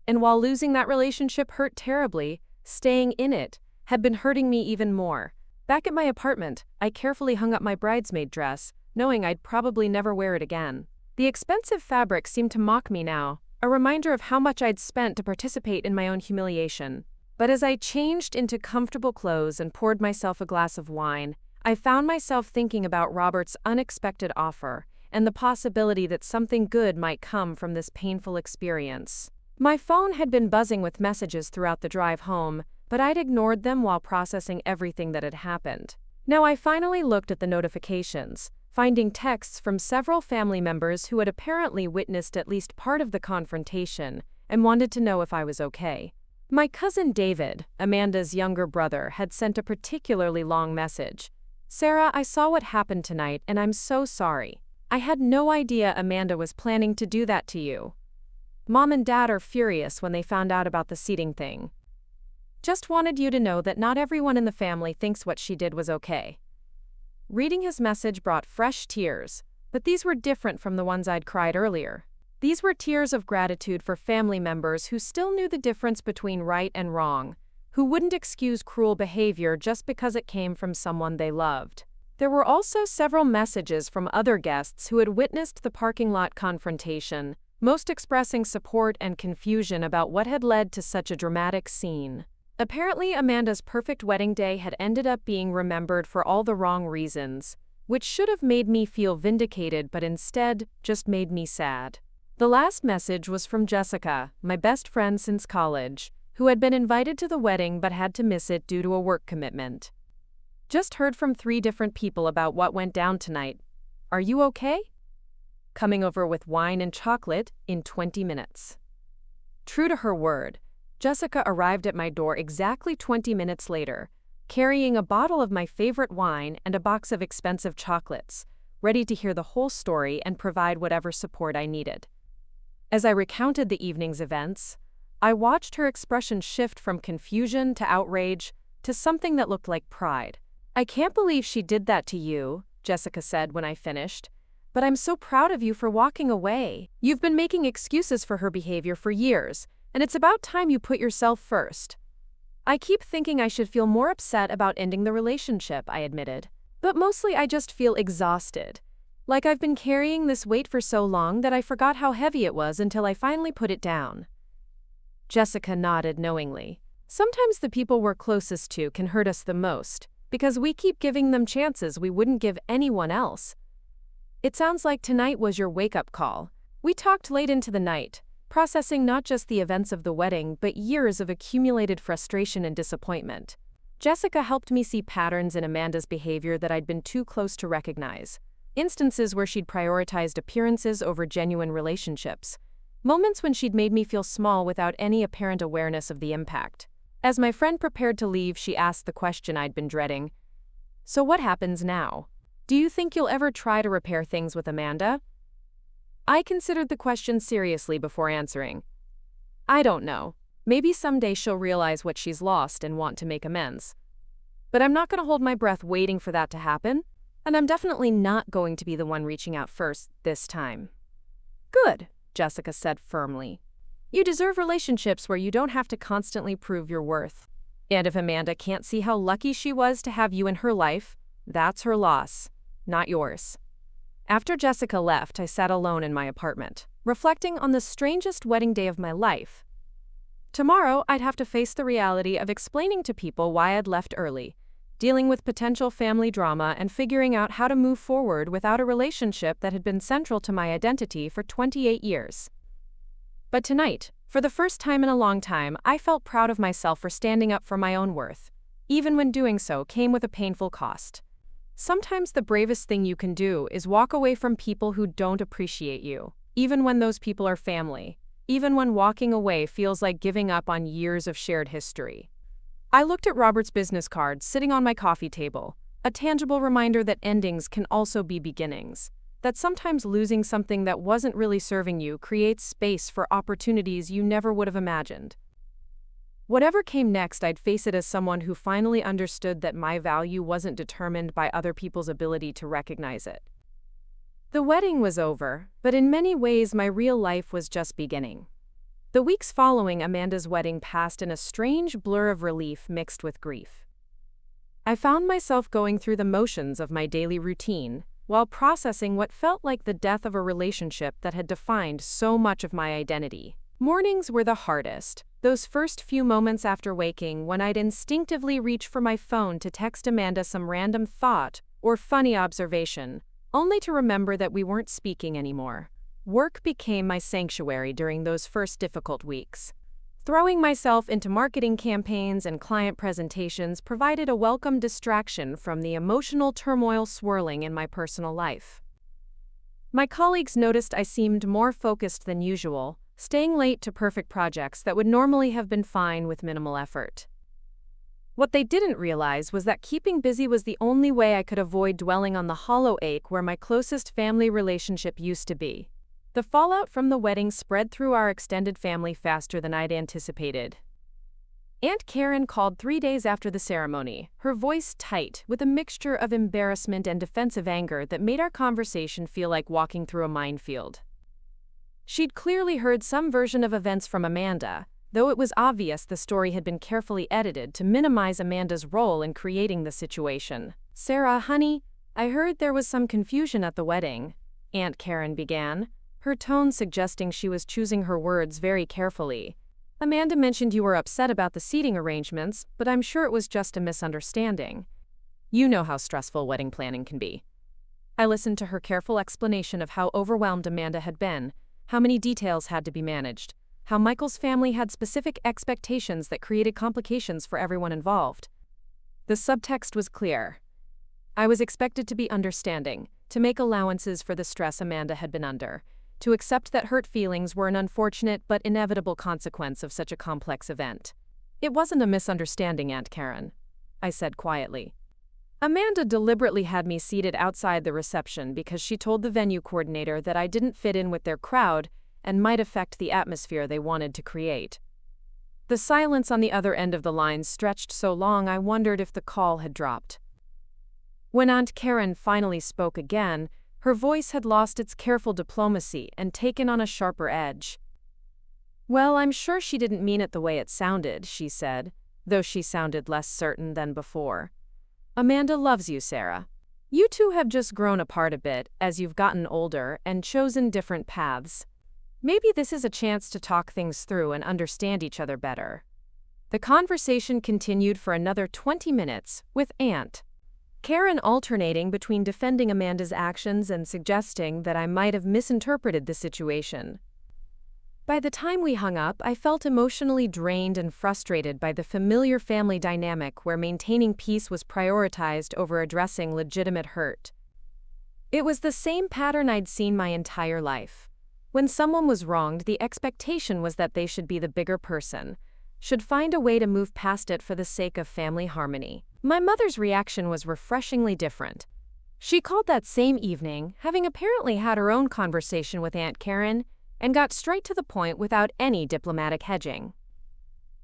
And while losing that relationship hurt terribly, staying in it had been hurting me even more. Back at my apartment, I carefully hung up my bridesmaid dress, knowing I'd probably never wear it again. The expensive fabric seemed to mock me now, a reminder of how much I'd spent to participate in my own humiliation. But as I changed into comfortable clothes and poured myself a glass of wine, I found myself thinking about Robert's unexpected offer and the possibility that something good might come from this painful experience. My phone had been buzzing with messages throughout the drive home, but I'd ignored them while processing everything that had happened. Now I finally looked at the notifications, finding texts from several family members who had apparently witnessed at least part of the confrontation and wanted to know if I was okay. My cousin David, Amanda's younger brother, had sent a particularly long message. "Sarah, I saw what happened tonight and I'm so sorry. I had no idea Amanda was planning to do that to you. Mom and Dad are furious when they found out about the seating thing. Just wanted you to know that not everyone in the family thinks what she did was okay." Reading his message brought fresh tears, but these were different from the ones I'd cried earlier. These were tears of gratitude for family members who still knew the difference between right and wrong, who wouldn't excuse cruel behavior just because it came from someone they loved. There were also several messages from other guests who had witnessed the parking lot confrontation, most expressing support and confusion about what had led to such a dramatic scene. Apparently, Amanda's perfect wedding day had ended up being remembered for all the wrong reasons, which should have made me feel vindicated but instead just made me sad. The last message was from Jessica, my best friend since college, who had been invited to the wedding but had to miss it due to a work commitment. "Just heard from 3 different people about what went down tonight. Are you okay? Coming over with wine and chocolate in 20 minutes." True to her word, Jessica arrived at my door exactly 20 minutes later, carrying a bottle of my favorite wine and a box of expensive chocolates, ready to hear the whole story and provide whatever support I needed. As I recounted the evening's events, I watched her expression shift from confusion to outrage to something that looked like pride. "I can't believe she did that to you," Jessica said when I finished, "but I'm so proud of you for walking away. You've been making excuses for her behavior for years, and it's about time you put yourself first." "I keep thinking I should feel more upset about ending the relationship," I admitted. "But mostly I just feel exhausted. Like I've been carrying this weight for so long that I forgot how heavy it was until I finally put it down." Jessica nodded knowingly. "Sometimes the people we're closest to can hurt us the most, because we keep giving them chances we wouldn't give anyone else. It sounds like tonight was your wake-up call. We talked late into the night, processing not just the events of the wedding but years of accumulated frustration and disappointment. Jessica helped me see patterns in Amanda's behavior that I'd been too close to recognize. Instances where she'd prioritized appearances over genuine relationships. Moments when she'd made me feel small without any apparent awareness of the impact. As my friend prepared to leave, she asked the question I'd been dreading. "So what happens now? Do you think you'll ever try to repair things with Amanda?" I considered the question seriously before answering. "I don't know. Maybe someday she'll realize what she's lost and want to make amends. But I'm not going to hold my breath waiting for that to happen, and I'm definitely not going to be the one reaching out first this time." "Good," Jessica said firmly. "You deserve relationships where you don't have to constantly prove your worth. And if Amanda can't see how lucky she was to have you in her life, that's her loss, not yours." After Jessica left, I sat alone in my apartment, reflecting on the strangest wedding day of my life. Tomorrow, I'd have to face the reality of explaining to people why I'd left early, dealing with potential family drama and figuring out how to move forward without a relationship that had been central to my identity for 28 years. But tonight, for the first time in a long time, I felt proud of myself for standing up for my own worth, even when doing so came with a painful cost. Sometimes the bravest thing you can do is walk away from people who don't appreciate you. even when those people are family, even when walking away feels like giving up on years of shared history. I looked at Robert's business card sitting on my coffee table, a tangible reminder that endings can also be beginnings, that sometimes losing something that wasn't really serving you creates space for opportunities you never would have imagined. Whatever came next, I'd face it as someone who finally understood that my value wasn't determined by other people's ability to recognize it. The wedding was over, but in many ways my real life was just beginning. The weeks following Amanda's wedding passed in a strange blur of relief mixed with grief. I found myself going through the motions of my daily routine, while processing what felt like the death of a relationship that had defined so much of my identity. Mornings were the hardest, those first few moments after waking when I'd instinctively reach for my phone to text Amanda some random thought or funny observation, only to remember that we weren't speaking anymore. Work became my sanctuary during those first difficult weeks. Throwing myself into marketing campaigns and client presentations provided a welcome distraction from the emotional turmoil swirling in my personal life. My colleagues noticed I seemed more focused than usual, staying late to perfect projects that would normally have been fine with minimal effort. What they didn't realize was that keeping busy was the only way I could avoid dwelling on the hollow ache where my closest family relationship used to be. The fallout from the wedding spread through our extended family faster than I'd anticipated. Aunt Karen called 3 days after the ceremony, her voice tight, with a mixture of embarrassment and defensive anger that made our conversation feel like walking through a minefield. She'd clearly heard some version of events from Amanda, though it was obvious the story had been carefully edited to minimize Amanda's role in creating the situation. "Sarah, honey, I heard there was some confusion at the wedding," Aunt Karen began, her tone suggesting she was choosing her words very carefully. "Amanda mentioned you were upset about the seating arrangements, but I'm sure it was just a misunderstanding. You know how stressful wedding planning can be." I listened to her careful explanation of how overwhelmed Amanda had been, how many details had to be managed, how Michael's family had specific expectations that created complications for everyone involved. The subtext was clear. I was expected to be understanding, to make allowances for the stress Amanda had been under, to accept that hurt feelings were an unfortunate but inevitable consequence of such a complex event. "It wasn't a misunderstanding, Aunt Karen," I said quietly. "Amanda deliberately had me seated outside the reception because she told the venue coordinator that I didn't fit in with their crowd and might affect the atmosphere they wanted to create." The silence on the other end of the line stretched so long I wondered if the call had dropped. When Aunt Karen finally spoke again, her voice had lost its careful diplomacy and taken on a sharper edge. "Well, I'm sure she didn't mean it the way it sounded," she said, though she sounded less certain than before. "Amanda loves you, Sarah. You two have just grown apart a bit as you've gotten older and chosen different paths. Maybe this is a chance to talk things through and understand each other better." The conversation continued for another 20 minutes, with Aunt Karen alternating between defending Amanda's actions and suggesting that I might have misinterpreted the situation. By the time we hung up, I felt emotionally drained and frustrated by the familiar family dynamic where maintaining peace was prioritized over addressing legitimate hurt. It was the same pattern I'd seen my entire life. When someone was wronged, the expectation was that they should be the bigger person, should find a way to move past it for the sake of family harmony. My mother's reaction was refreshingly different. She called that same evening, having apparently had her own conversation with Aunt Karen, and got straight to the point without any diplomatic hedging.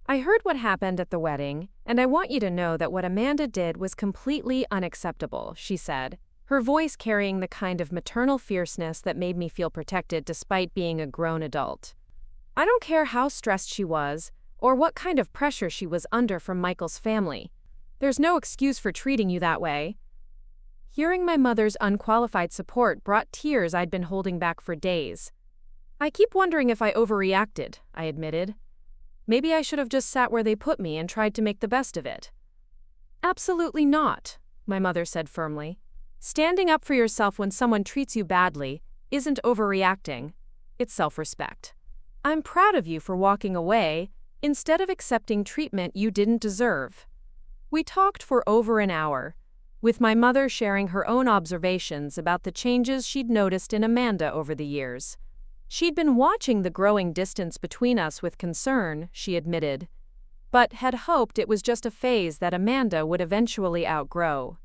"I heard what happened at the wedding, and I want you to know that what Amanda did was completely unacceptable," she said, her voice carrying the kind of maternal fierceness that made me feel protected despite being a grown adult. "I don't care how stressed she was, or what kind of pressure she was under from Michael's family. There's no excuse for treating you that way." Hearing my mother's unqualified support brought tears I'd been holding back for days. "I keep wondering if I overreacted," I admitted. "Maybe I should have just sat where they put me and tried to make the best of it." "Absolutely not," my mother said firmly. "Standing up for yourself when someone treats you badly isn't overreacting. It's self-respect. I'm proud of you for walking away instead of accepting treatment you didn't deserve." We talked for over an hour, with my mother sharing her own observations about the changes she'd noticed in Amanda over the years. She'd been watching the growing distance between us with concern, she admitted, but had hoped it was just a phase that Amanda would eventually outgrow.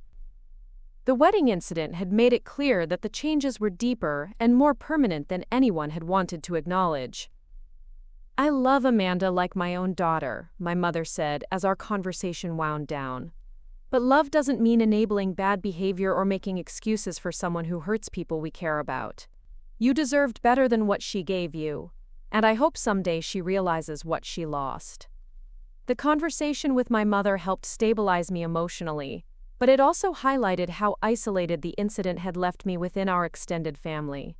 The wedding incident had made it clear that the changes were deeper and more permanent than anyone had wanted to acknowledge. "I love Amanda like my own daughter," my mother said as our conversation wound down. "But love doesn't mean enabling bad behavior or making excuses for someone who hurts people we care about. You deserved better than what she gave you, and I hope someday she realizes what she lost." The conversation with my mother helped stabilize me emotionally, but it also highlighted how isolated the incident had left me within our extended family.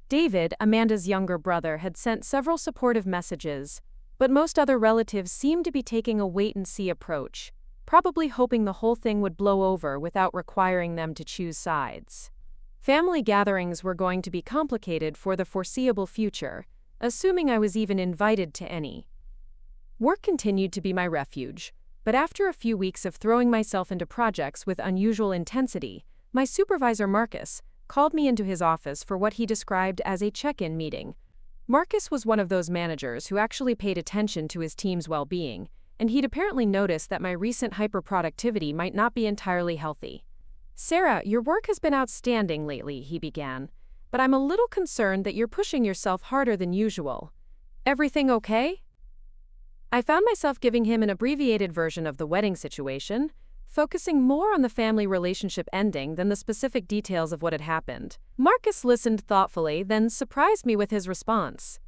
David, Amanda's younger brother, had sent several supportive messages, but most other relatives seemed to be taking a wait-and-see approach, probably hoping the whole thing would blow over without requiring them to choose sides. Family gatherings were going to be complicated for the foreseeable future, assuming I was even invited to any. Work continued to be my refuge, but after a few weeks of throwing myself into projects with unusual intensity, my supervisor Marcus called me into his office for what he described as a check-in meeting. Marcus was one of those managers who actually paid attention to his team's well-being, and he'd apparently noticed that my recent hyperproductivity might not be entirely healthy. "Sarah, your work has been outstanding lately," he began, "but I'm a little concerned that you're pushing yourself harder than usual. Everything okay?" I found myself giving him an abbreviated version of the wedding situation, focusing more on the family relationship ending than the specific details of what had happened. Marcus listened thoughtfully, then surprised me with his response.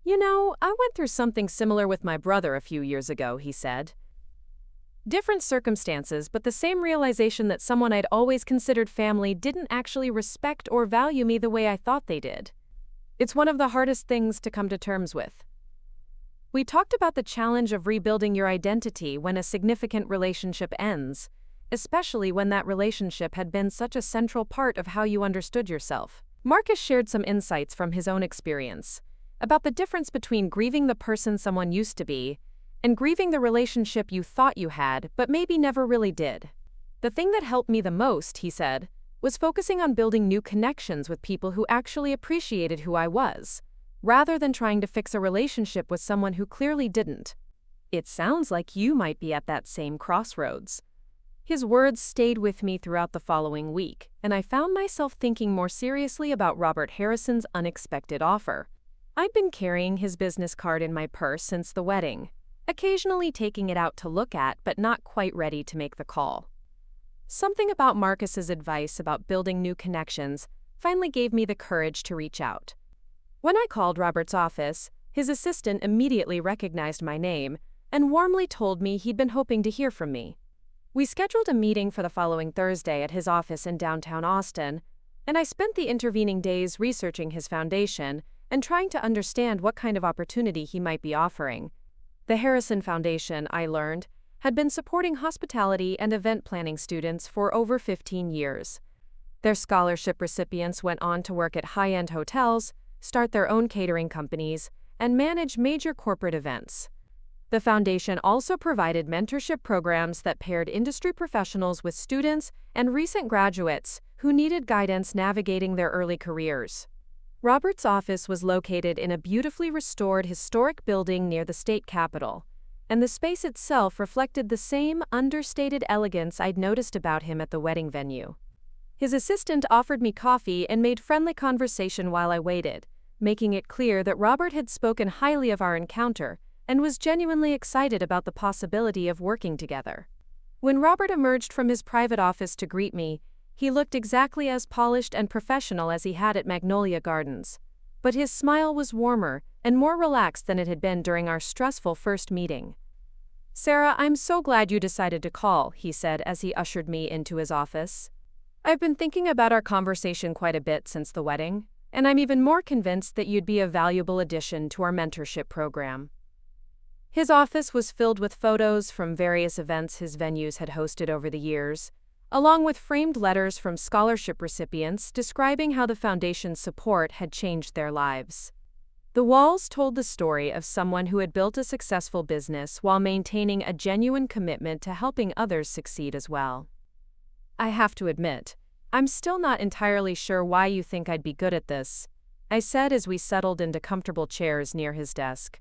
"You know, I went through something similar with my brother a few years ago," he said. "Different circumstances, but the same realization that someone I'd always considered family didn't actually respect or value me the way I thought they did. It's one of the hardest things to come to terms with." We talked about the challenge of rebuilding your identity when a significant relationship ends, especially when that relationship had been such a central part of how you understood yourself. Marcus shared some insights from his own experience about the difference between grieving the person someone used to be and grieving the relationship you thought you had but maybe never really did. "The thing that helped me the most," he said, "was focusing on building new connections with people who actually appreciated who I was, rather than trying to fix a relationship with someone who clearly didn't." "It sounds like you might be at that same crossroads." His words stayed with me throughout the following week, and I found myself thinking more seriously about Robert Harrison's unexpected offer. I'd been carrying his business card in my purse since the wedding, occasionally taking it out to look at but not quite ready to make the call. Something about Marcus's advice about building new connections finally gave me the courage to reach out. When I called Robert's office, his assistant immediately recognized my name and warmly told me he'd been hoping to hear from me. We scheduled a meeting for the following Thursday at his office in downtown Austin, and I spent the intervening days researching his foundation and trying to understand what kind of opportunity he might be offering. The Harrison Foundation, I learned, had been supporting hospitality and event planning students for over 15 years. Their scholarship recipients went on to work at high-end hotels, start their own catering companies, and manage major corporate events. The foundation also provided mentorship programs that paired industry professionals with students and recent graduates who needed guidance navigating their early careers. Robert's office was located in a beautifully restored historic building near the state capitol, and the space itself reflected the same understated elegance I'd noticed about him at the wedding venue. His assistant offered me coffee and made friendly conversation while I waited, making it clear that Robert had spoken highly of our encounter and was genuinely excited about the possibility of working together. When Robert emerged from his private office to greet me, he looked exactly as polished and professional as he had at Magnolia Gardens, but his smile was warmer and more relaxed than it had been during our stressful first meeting. "Sarah, I'm so glad you decided to call," he said as he ushered me into his office. "I've been thinking about our conversation quite a bit since the wedding, and I'm even more convinced that you'd be a valuable addition to our mentorship program." His office was filled with photos from various events his venues had hosted over the years, along with framed letters from scholarship recipients describing how the foundation's support had changed their lives. The walls told the story of someone who had built a successful business while maintaining a genuine commitment to helping others succeed as well. "I have to admit, I'm still not entirely sure why you think I'd be good at this," I said as we settled into comfortable chairs near his desk.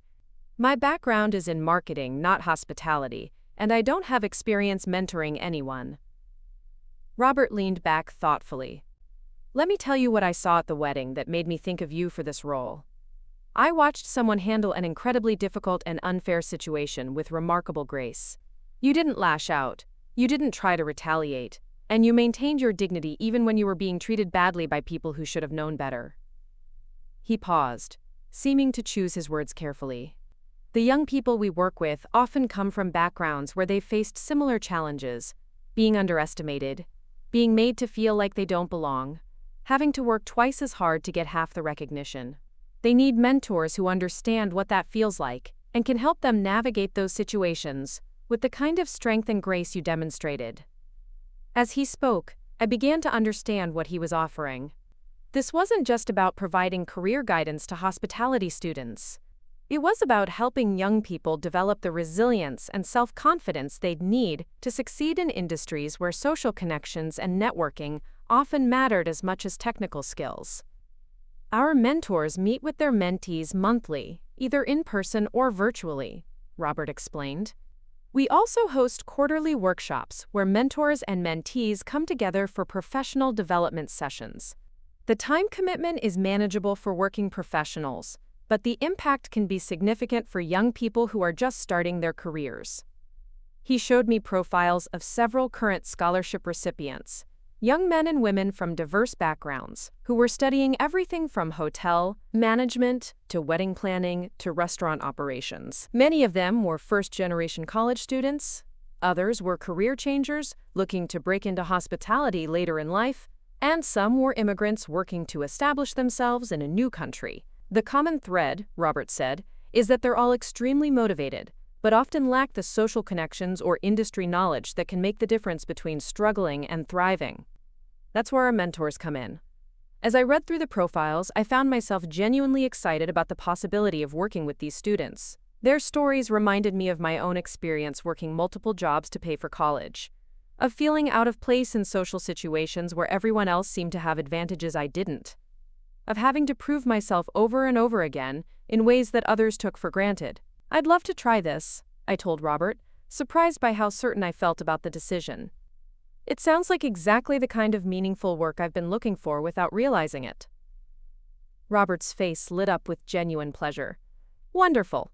My background is in marketing, not hospitality, and I don't have experience mentoring anyone. Robert leaned back thoughtfully. Let me tell you what I saw at the wedding that made me think of you for this role. I watched someone handle an incredibly difficult and unfair situation with remarkable grace. You didn't lash out, you didn't try to retaliate, and you maintained your dignity even when you were being treated badly by people who should have known better. He paused, seeming to choose his words carefully. The young people we work with often come from backgrounds where they've faced similar challenges, being underestimated, being made to feel like they don't belong, having to work twice as hard to get half the recognition. They need mentors who understand what that feels like and can help them navigate those situations with the kind of strength and grace you demonstrated. As he spoke, I began to understand what he was offering. This wasn't just about providing career guidance to hospitality students. It was about helping young people develop the resilience and self-confidence they'd need to succeed in industries where social connections and networking often mattered as much as technical skills. Our mentors meet with their mentees monthly, either in person or virtually, Robert explained. We also host quarterly workshops where mentors and mentees come together for professional development sessions. The time commitment is manageable for working professionals, but the impact can be significant for young people who are just starting their careers. He showed me profiles of several current scholarship recipients, young men and women from diverse backgrounds, who were studying everything from hotel management to wedding planning to restaurant operations. Many of them were first-generation college students, others were career changers looking to break into hospitality later in life, and some were immigrants working to establish themselves in a new country. The common thread, Robert said, is that they're all extremely motivated, but often lack the social connections or industry knowledge that can make the difference between struggling and thriving. That's where our mentors come in. As I read through the profiles, I found myself genuinely excited about the possibility of working with these students. Their stories reminded me of my own experience working multiple jobs to pay for college, of feeling out of place in social situations where everyone else seemed to have advantages I didn't, of having to prove myself over and over again in ways that others took for granted. I'd love to try this, I told Robert, surprised by how certain I felt about the decision. It sounds like exactly the kind of meaningful work I've been looking for without realizing it. Robert's face lit up with genuine pleasure. Wonderful.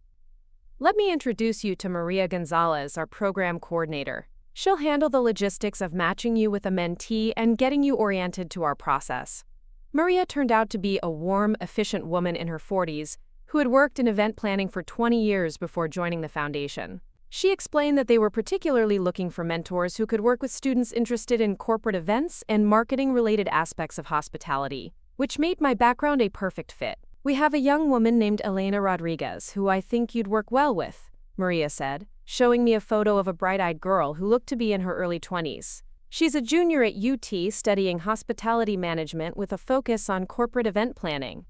Let me introduce you to Maria Gonzalez, our program coordinator. She'll handle the logistics of matching you with a mentee and getting you oriented to our process. Maria turned out to be a warm, efficient woman in her 40s who had worked in event planning for 20 years before joining the foundation. She explained that they were particularly looking for mentors who could work with students interested in corporate events and marketing-related aspects of hospitality, which made my background a perfect fit. We have a young woman named Elena Rodriguez who I think you'd work well with, Maria said, showing me a photo of a bright-eyed girl who looked to be in her early 20s. She's a junior at UT studying hospitality management with a focus on corporate event planning.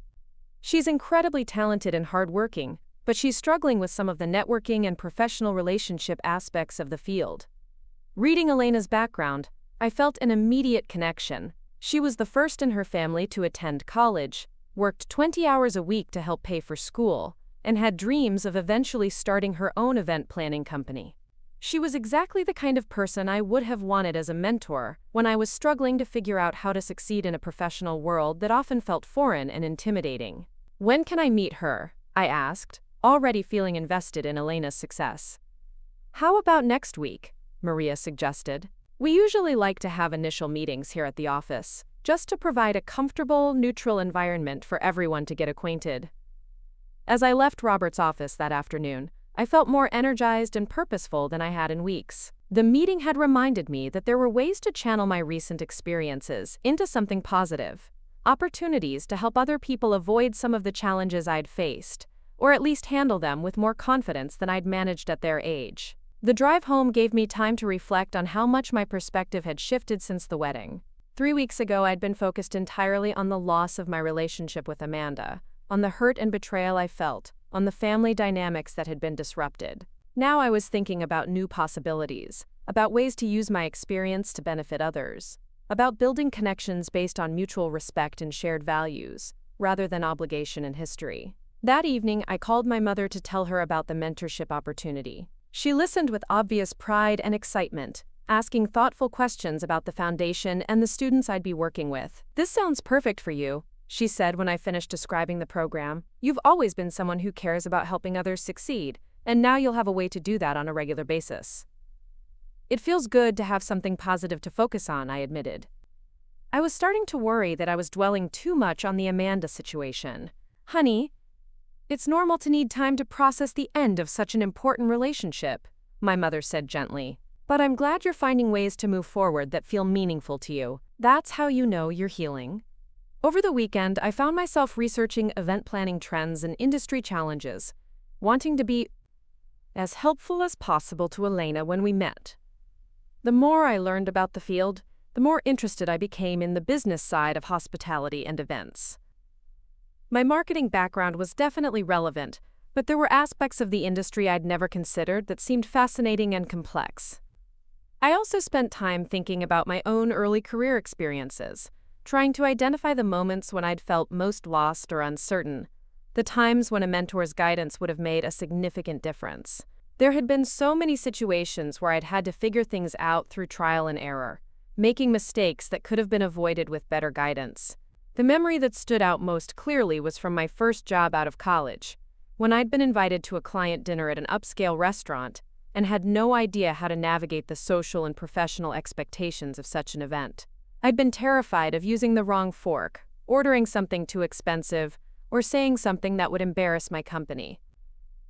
She's incredibly talented and hardworking, but she's struggling with some of the networking and professional relationship aspects of the field. Reading Elena's background, I felt an immediate connection. She was the first in her family to attend college, worked 20 hours a week to help pay for school, and had dreams of eventually starting her own event planning company. She was exactly the kind of person I would have wanted as a mentor when I was struggling to figure out how to succeed in a professional world that often felt foreign and intimidating. When can I meet her? I asked, already feeling invested in Elena's success. How about next week? Maria suggested. We usually like to have initial meetings here at the office, just to provide a comfortable, neutral environment for everyone to get acquainted. As I left Robert's office that afternoon, I felt more energized and purposeful than I had in weeks. The meeting had reminded me that there were ways to channel my recent experiences into something positive, opportunities to help other people avoid some of the challenges I'd faced, or at least handle them with more confidence than I'd managed at their age. The drive home gave me time to reflect on how much my perspective had shifted since the wedding. 3 weeks ago, I'd been focused entirely on the loss of my relationship with Amanda, on the hurt and betrayal I felt, on the family dynamics that had been disrupted. Now I was thinking about new possibilities, about ways to use my experience to benefit others, about building connections based on mutual respect and shared values, rather than obligation in history. That evening, I called my mother to tell her about the mentorship opportunity. She listened with obvious pride and excitement, asking thoughtful questions about the foundation and the students I'd be working with. "This sounds perfect for you," she said when I finished describing the program. "You've always been someone who cares about helping others succeed, and now you'll have a way to do that on a regular basis." "It feels good to have something positive to focus on," I admitted. I was starting to worry that I was dwelling too much on the Amanda situation. "Honey, it's normal to need time to process the end of such an important relationship," my mother said gently. "But I'm glad you're finding ways to move forward that feel meaningful to you. That's how you know you're healing." Over the weekend, I found myself researching event planning trends and industry challenges, wanting to be as helpful as possible to Elena when we met. The more I learned about the field, the more interested I became in the business side of hospitality and events. My marketing background was definitely relevant, but there were aspects of the industry I'd never considered that seemed fascinating and complex. I also spent time thinking about my own early career experiences, trying to identify the moments when I'd felt most lost or uncertain, the times when a mentor's guidance would have made a significant difference. There had been so many situations where I'd had to figure things out through trial and error, making mistakes that could have been avoided with better guidance. The memory that stood out most clearly was from my first job out of college, when I'd been invited to a client dinner at an upscale restaurant and had no idea how to navigate the social and professional expectations of such an event. I'd been terrified of using the wrong fork, ordering something too expensive, or saying something that would embarrass my company.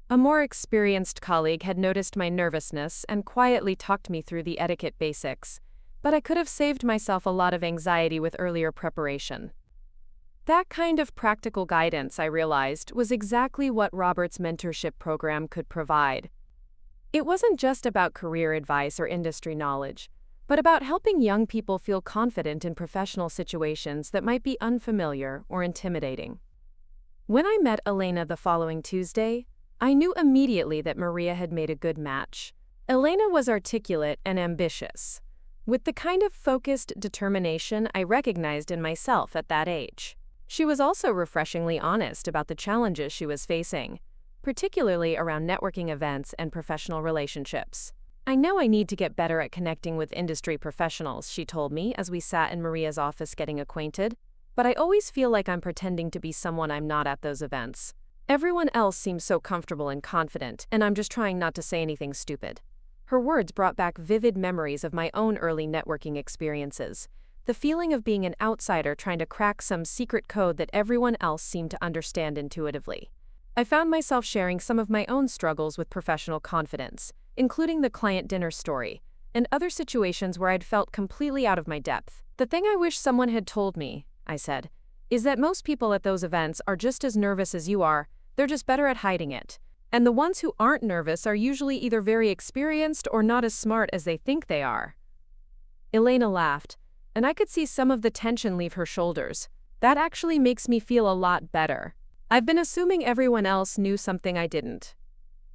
A more experienced colleague had noticed my nervousness and quietly talked me through the etiquette basics, but I could have saved myself a lot of anxiety with earlier preparation. That kind of practical guidance, I realized, was exactly what Robert's mentorship program could provide. It wasn't just about career advice or industry knowledge, but about helping young people feel confident in professional situations that might be unfamiliar or intimidating. When I met Elena the following Tuesday, I knew immediately that Maria had made a good match. Elena was articulate and ambitious, with the kind of focused determination I recognized in myself at that age. She was also refreshingly honest about the challenges she was facing, particularly around networking events and professional relationships. "I know I need to get better at connecting with industry professionals," she told me as we sat in Maria's office getting acquainted, "but I always feel like I'm pretending to be someone I'm not at those events. Everyone else seems so comfortable and confident, and I'm just trying not to say anything stupid." Her words brought back vivid memories of my own early networking experiences, the feeling of being an outsider trying to crack some secret code that everyone else seemed to understand intuitively. I found myself sharing some of my own struggles with professional confidence, including the client dinner story, and other situations where I'd felt completely out of my depth. "The thing I wish someone had told me," I said, "is that most people at those events are just as nervous as you are, they're just better at hiding it. And the ones who aren't nervous are usually either very experienced or not as smart as they think they are." Elena laughed, and I could see some of the tension leave her shoulders. "That actually makes me feel a lot better. I've been assuming everyone else knew something I didn't."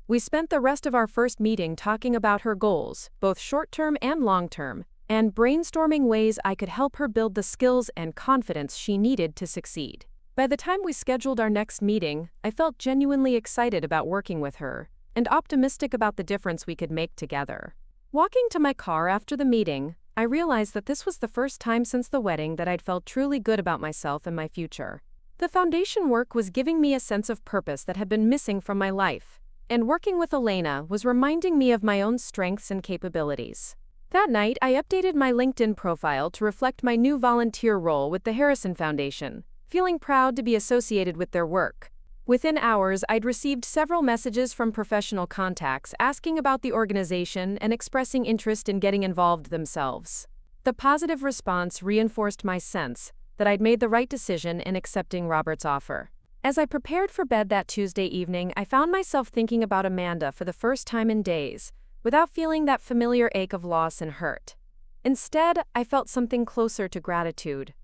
We spent the rest of our first meeting talking about her goals, both short-term and long-term, and brainstorming ways I could help her build the skills and confidence she needed to succeed. By the time we scheduled our next meeting, I felt genuinely excited about working with her, and optimistic about the difference we could make together. Walking to my car after the meeting, I realized that this was the first time since the wedding that I'd felt truly good about myself and my future. The foundation work was giving me a sense of purpose that had been missing from my life, and working with Elena was reminding me of my own strengths and capabilities. That night, I updated my LinkedIn profile to reflect my new volunteer role with the Harrison Foundation, feeling proud to be associated with their work. Within hours, I'd received several messages from professional contacts asking about the organization and expressing interest in getting involved themselves. The positive response reinforced my sense that I'd made the right decision in accepting Robert's offer. As I prepared for bed that Tuesday evening, I found myself thinking about Amanda for the first time in days, without feeling that familiar ache of loss and hurt. Instead, I felt something closer to gratitude.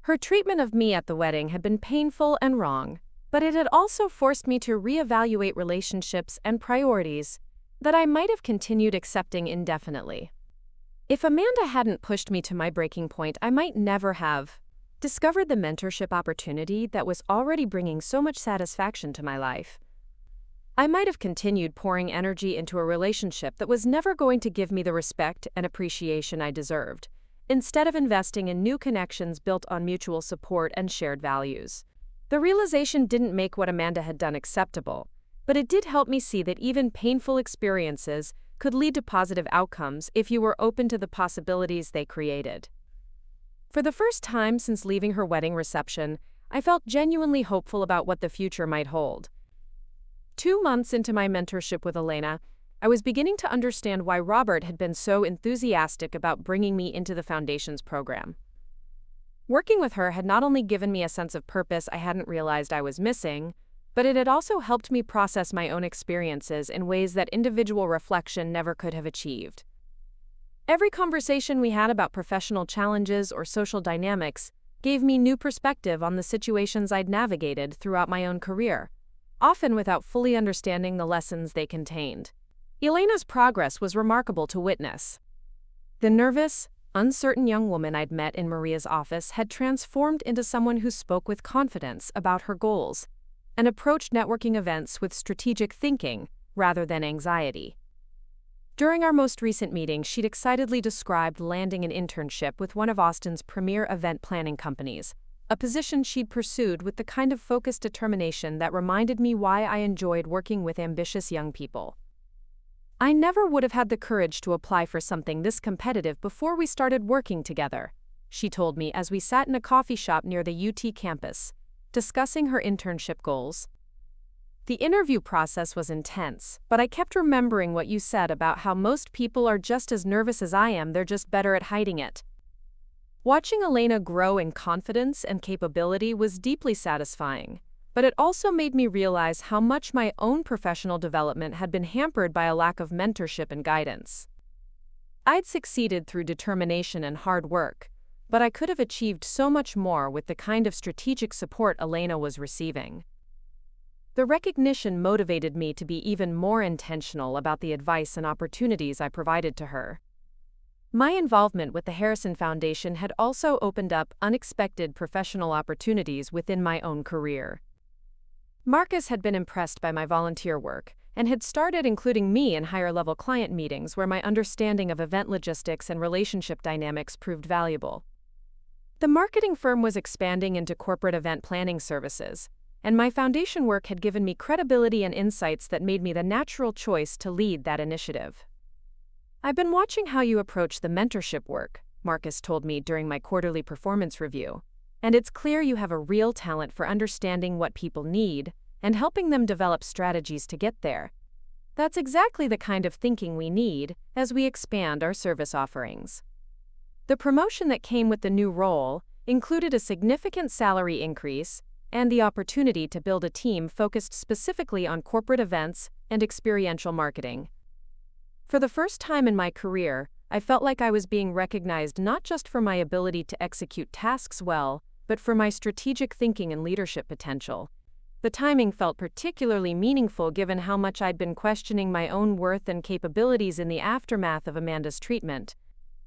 Her treatment of me at the wedding had been painful and wrong, but it had also forced me to reevaluate relationships and priorities that I might have continued accepting indefinitely. If Amanda hadn't pushed me to my breaking point, I might never have discovered the mentorship opportunity that was already bringing so much satisfaction to my life. I might have continued pouring energy into a relationship that was never going to give me the respect and appreciation I deserved, instead of investing in new connections built on mutual support and shared values. The realization didn't make what Amanda had done acceptable, but it did help me see that even painful experiences could lead to positive outcomes if you were open to the possibilities they created. For the first time since leaving her wedding reception, I felt genuinely hopeful about what the future might hold. 2 months into my mentorship with Elena, I was beginning to understand why Robert had been so enthusiastic about bringing me into the Foundations program. Working with her had not only given me a sense of purpose I hadn't realized I was missing, but it had also helped me process my own experiences in ways that individual reflection never could have achieved. Every conversation we had about professional challenges or social dynamics gave me new perspective on the situations I'd navigated throughout my own career, often without fully understanding the lessons they contained. Elena's progress was remarkable to witness. The nervous, uncertain young woman I'd met in Maria's office had transformed into someone who spoke with confidence about her goals and approached networking events with strategic thinking rather than anxiety. During our most recent meeting, she'd excitedly described landing an internship with one of Austin's premier event planning companies, a position she'd pursued with the kind of focused determination that reminded me why I enjoyed working with ambitious young people. I never would have had the courage to apply for something this competitive before we started working together, she told me as we sat in a coffee shop near the UT campus, discussing her internship goals. The interview process was intense, but I kept remembering what you said about how most people are just as nervous as I am, they're just better at hiding it. Watching Elena grow in confidence and capability was deeply satisfying, but it also made me realize how much my own professional development had been hampered by a lack of mentorship and guidance. I'd succeeded through determination and hard work, but I could have achieved so much more with the kind of strategic support Elena was receiving. The recognition motivated me to be even more intentional about the advice and opportunities I provided to her. My involvement with the Harrison Foundation had also opened up unexpected professional opportunities within my own career. Marcus had been impressed by my volunteer work and had started including me in higher-level client meetings where my understanding of event logistics and relationship dynamics proved valuable. The marketing firm was expanding into corporate event planning services, and my foundation work had given me credibility and insights that made me the natural choice to lead that initiative. "I've been watching how you approach the mentorship work," Marcus told me during my quarterly performance review, "and it's clear you have a real talent for understanding what people need and helping them develop strategies to get there. That's exactly the kind of thinking we need as we expand our service offerings." The promotion that came with the new role included a significant salary increase and the opportunity to build a team focused specifically on corporate events and experiential marketing. For the first time in my career, I felt like I was being recognized not just for my ability to execute tasks well, but for my strategic thinking and leadership potential. The timing felt particularly meaningful given how much I'd been questioning my own worth and capabilities in the aftermath of Amanda's treatment.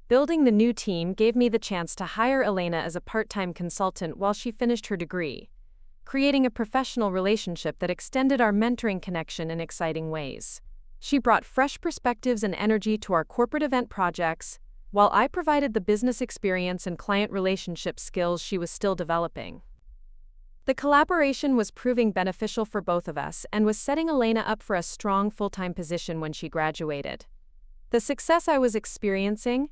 Building the new team gave me the chance to hire Elena as a part-time consultant while she finished her degree, creating a professional relationship that extended our mentoring connection in exciting ways. She brought fresh perspectives and energy to our corporate event projects, while I provided the business experience and client relationship skills she was still developing. The collaboration was proving beneficial for both of us and was setting Elena up for a strong full-time position when she graduated. The success I was experiencing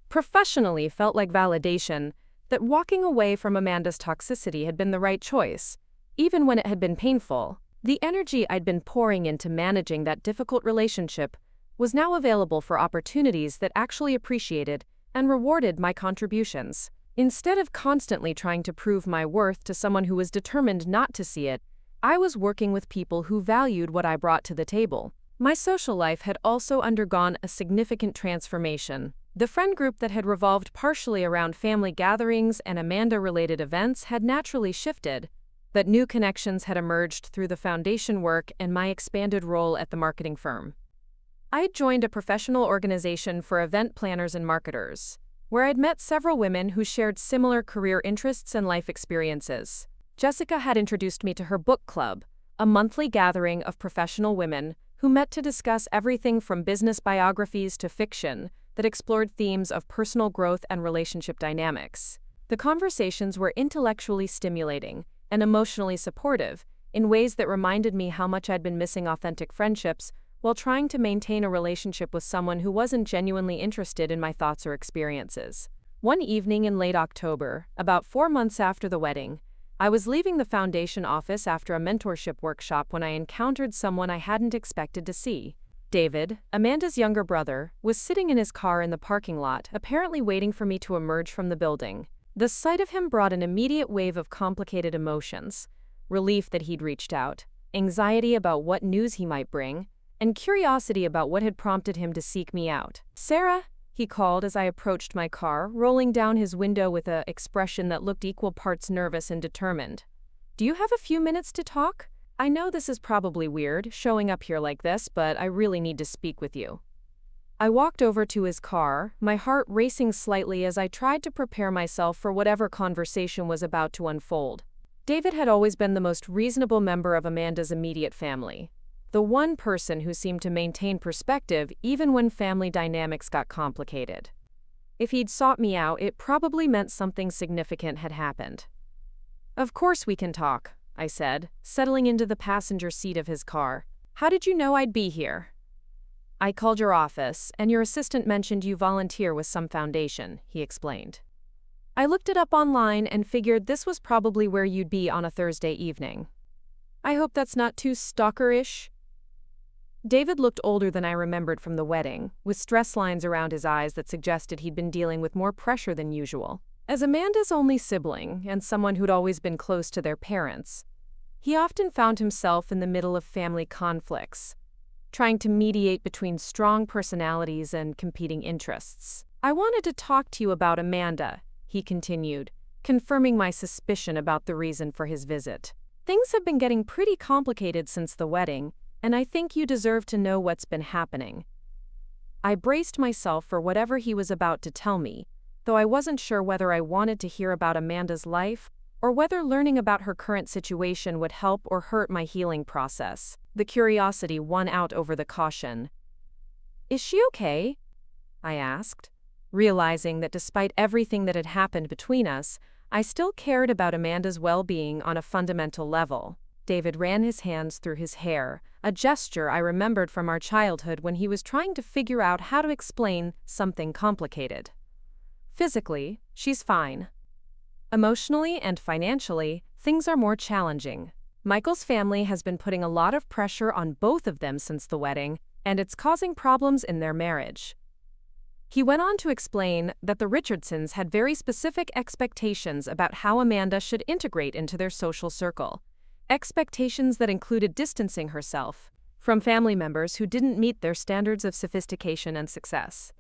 professionally felt like validation that walking away from Amanda's toxicity had been the right choice, even when it had been painful. The energy I'd been pouring into managing that difficult relationship was now available for opportunities that actually appreciated and rewarded my contributions. Instead of constantly trying to prove my worth to someone who was determined not to see it, I was working with people who valued what I brought to the table. My social life had also undergone a significant transformation. The friend group that had revolved partially around family gatherings and Amanda-related events had naturally shifted, but new connections had emerged through the foundation work and my expanded role at the marketing firm. I joined a professional organization for event planners and marketers, where I'd met several women who shared similar career interests and life experiences. Jessica had introduced me to her book club, a monthly gathering of professional women who met to discuss everything from business biographies to fiction that explored themes of personal growth and relationship dynamics. The conversations were intellectually stimulating and emotionally supportive in ways that reminded me how much I'd been missing authentic friendships while trying to maintain a relationship with someone who wasn't genuinely interested in my thoughts or experiences. One evening in late October, about 4 months after the wedding, I was leaving the foundation office after a mentorship workshop when I encountered someone I hadn't expected to see. David, Amanda's younger brother, was sitting in his car in the parking lot, apparently waiting for me to emerge from the building. The sight of him brought an immediate wave of complicated emotions: relief that he'd reached out, anxiety about what news he might bring, and curiosity about what had prompted him to seek me out. "Sarah," he called as I approached my car, rolling down his window with an expression that looked equal parts nervous and determined. "Do you have a few minutes to talk? I know this is probably weird, showing up here like this, but I really need to speak with you." I walked over to his car, my heart racing slightly as I tried to prepare myself for whatever conversation was about to unfold. David had always been the most reasonable member of Amanda's immediate family, the one person who seemed to maintain perspective even when family dynamics got complicated. If he'd sought me out, it probably meant something significant had happened. "Of course we can talk," I said, settling into the passenger seat of his car. "How did you know I'd be here?" "I called your office, and your assistant mentioned you volunteer with some foundation," he explained. "I looked it up online and figured this was probably where you'd be on a Thursday evening." "I hope that's not too stalker-ish." David looked older than I remembered from the wedding, with stress lines around his eyes that suggested he'd been dealing with more pressure than usual. As Amanda's only sibling and someone who'd always been close to their parents, he often found himself in the middle of family conflicts, trying to mediate between strong personalities and competing interests. "I wanted to talk to you about Amanda," he continued, confirming my suspicion about the reason for his visit. "Things have been getting pretty complicated since the wedding, and I think you deserve to know what's been happening." I braced myself for whatever he was about to tell me, though I wasn't sure whether I wanted to hear about Amanda's life or whether learning about her current situation would help or hurt my healing process. The curiosity won out over the caution. "Is she okay?" I asked, realizing that despite everything that had happened between us, I still cared about Amanda's well-being on a fundamental level. David ran his hands through his hair, a gesture I remembered from our childhood when he was trying to figure out how to explain something complicated. "Physically, she's fine. Emotionally and financially, things are more challenging. Michael's family has been putting a lot of pressure on both of them since the wedding, and it's causing problems in their marriage." He went on to explain that the Richardsons had very specific expectations about how Amanda should integrate into their social circle. Expectations that included distancing herself from family members who didn't meet their standards of sophistication and success.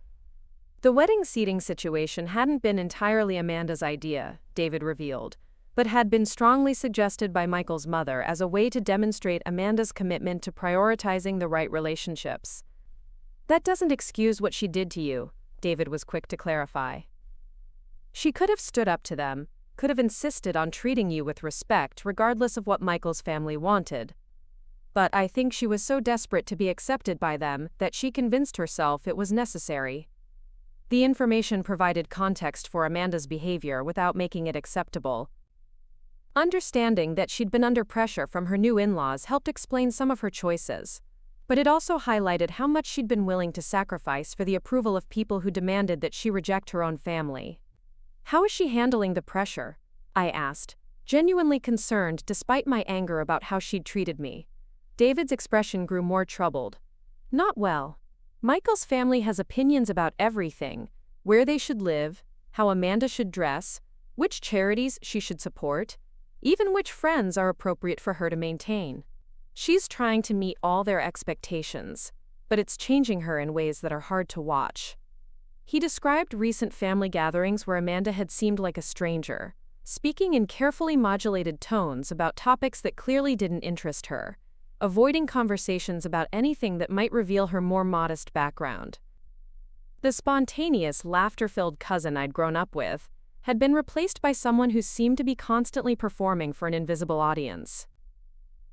The wedding seating situation hadn't been entirely Amanda's idea, David revealed, but had been strongly suggested by Michael's mother as a way to demonstrate Amanda's commitment to prioritizing the right relationships. "That doesn't excuse what she did to you," David was quick to clarify. "She could have stood up to them, could have insisted on treating you with respect regardless of what Michael's family wanted. But I think she was so desperate to be accepted by them that she convinced herself it was necessary." The information provided context for Amanda's behavior without making it acceptable. Understanding that she'd been under pressure from her new in-laws helped explain some of her choices, but it also highlighted how much she'd been willing to sacrifice for the approval of people who demanded that she reject her own family. "How is she handling the pressure?" I asked, genuinely concerned despite my anger about how she'd treated me. David's expression grew more troubled. "Not well. Michael's family has opinions about everything: where they should live, how Amanda should dress, which charities she should support, even which friends are appropriate for her to maintain. She's trying to meet all their expectations, but it's changing her in ways that are hard to watch." He described recent family gatherings where Amanda had seemed like a stranger, speaking in carefully modulated tones about topics that clearly didn't interest her, avoiding conversations about anything that might reveal her more modest background. The spontaneous, laughter-filled cousin I'd grown up with had been replaced by someone who seemed to be constantly performing for an invisible audience.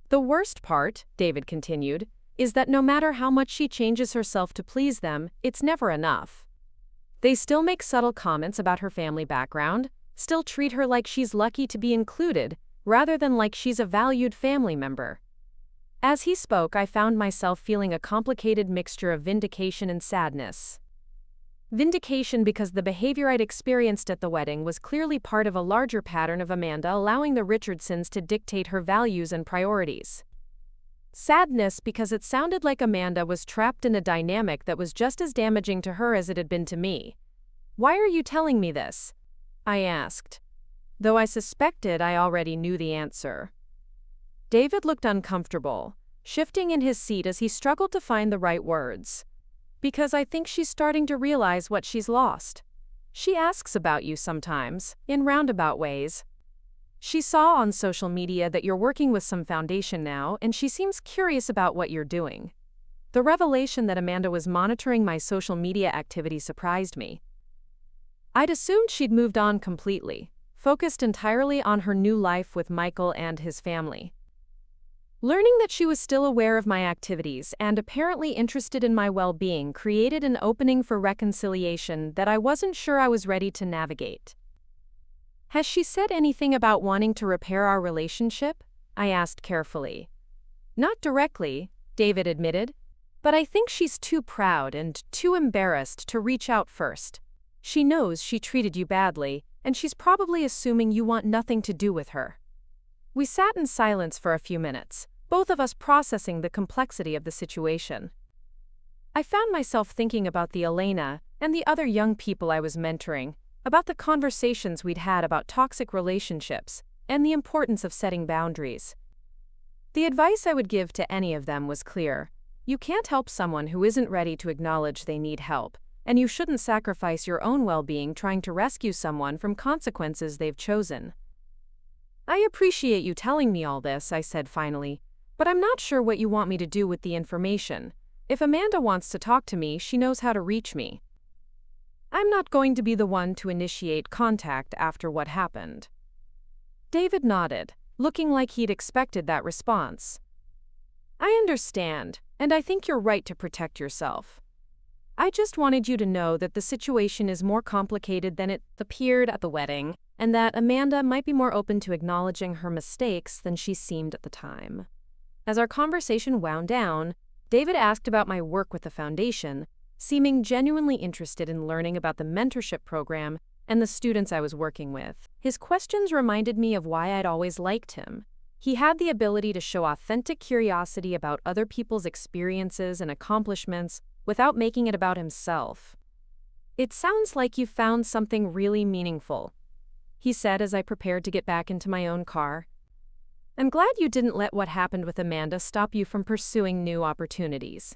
The worst part, David continued, is that no matter how much she changes herself to please them, it's never enough. They still make subtle comments about her family background, still treat her like she's lucky to be included, rather than like she's a valued family member. As he spoke, I found myself feeling a complicated mixture of vindication and sadness. Vindication because the behavior I'd experienced at the wedding was clearly part of a larger pattern of Amanda allowing the Richardsons to dictate her values and priorities. Sadness because it sounded like Amanda was trapped in a dynamic that was just as damaging to her as it had been to me. "Why are you telling me this?" I asked, though I suspected I already knew the answer. David looked uncomfortable, shifting in his seat as he struggled to find the right words. "Because I think she's starting to realize what she's lost. She asks about you sometimes, in roundabout ways. She saw on social media that you're working with some foundation now, and she seems curious about what you're doing." The revelation that Amanda was monitoring my social media activity surprised me. I'd assumed she'd moved on completely, focused entirely on her new life with Michael and his family. Learning that she was still aware of my activities and apparently interested in my well-being created an opening for reconciliation that I wasn't sure I was ready to navigate. "Has she said anything about wanting to repair our relationship?" I asked carefully. "Not directly," David admitted, "but I think she's too proud and too embarrassed to reach out first. She knows she treated you badly, and she's probably assuming you want nothing to do with her." We sat in silence for a few minutes, both of us processing the complexity of the situation. I found myself thinking about the Elena and the other young people I was mentoring, about the conversations we'd had about toxic relationships, and the importance of setting boundaries. The advice I would give to any of them was clear. You can't help someone who isn't ready to acknowledge they need help, and you shouldn't sacrifice your own well-being trying to rescue someone from consequences they've chosen. "I appreciate you telling me all this," I said finally, "but I'm not sure what you want me to do with the information. If Amanda wants to talk to me, she knows how to reach me. I'm not going to be the one to initiate contact after what happened." David nodded, looking like he'd expected that response. "I understand, and I think you're right to protect yourself. I just wanted you to know that the situation is more complicated than it appeared at the wedding, and that Amanda might be more open to acknowledging her mistakes than she seemed at the time." As our conversation wound down, David asked about my work with the foundation, seeming genuinely interested in learning about the mentorship program and the students I was working with. His questions reminded me of why I'd always liked him. He had the ability to show authentic curiosity about other people's experiences and accomplishments without making it about himself. "It sounds like you found something really meaningful," he said as I prepared to get back into my own car. "I'm glad you didn't let what happened with Amanda stop you from pursuing new opportunities."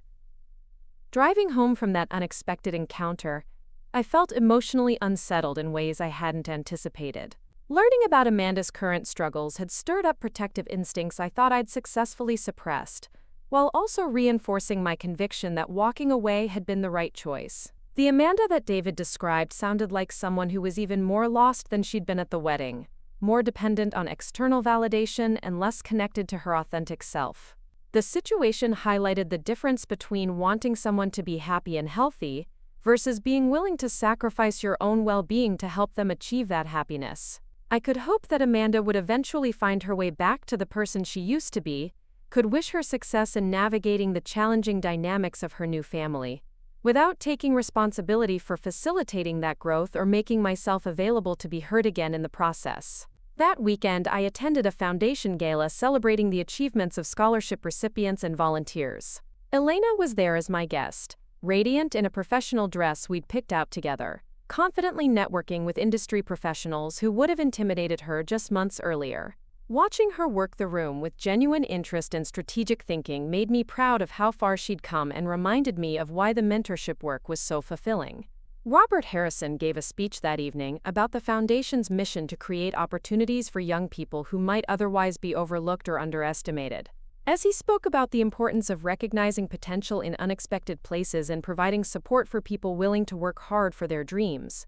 Driving home from that unexpected encounter, I felt emotionally unsettled in ways I hadn't anticipated. Learning about Amanda's current struggles had stirred up protective instincts I thought I'd successfully suppressed, while also reinforcing my conviction that walking away had been the right choice. The Amanda that David described sounded like someone who was even more lost than she'd been at the wedding, more dependent on external validation and less connected to her authentic self. The situation highlighted the difference between wanting someone to be happy and healthy versus being willing to sacrifice your own well-being to help them achieve that happiness. I could hope that Amanda would eventually find her way back to the person she used to be, could wish her success in navigating the challenging dynamics of her new family, without taking responsibility for facilitating that growth or making myself available to be heard again in the process. That weekend, I attended a foundation gala celebrating the achievements of scholarship recipients and volunteers. Elena was there as my guest, radiant in a professional dress we'd picked out together, confidently networking with industry professionals who would have intimidated her just months earlier. Watching her work the room with genuine interest and strategic thinking made me proud of how far she'd come and reminded me of why the mentorship work was so fulfilling. Robert Harrison gave a speech that evening about the Foundation's mission to create opportunities for young people who might otherwise be overlooked or underestimated. As he spoke about the importance of recognizing potential in unexpected places and providing support for people willing to work hard for their dreams,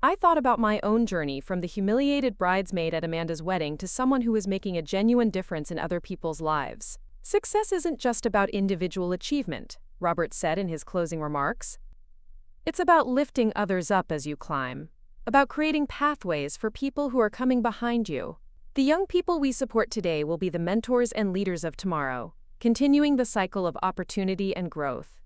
I thought about my own journey from the humiliated bridesmaid at Amanda's wedding to someone who is making a genuine difference in other people's lives. Success isn't just about individual achievement, Robert said in his closing remarks. It's about lifting others up as you climb, about creating pathways for people who are coming behind you. The young people we support today will be the mentors and leaders of tomorrow, continuing the cycle of opportunity and growth.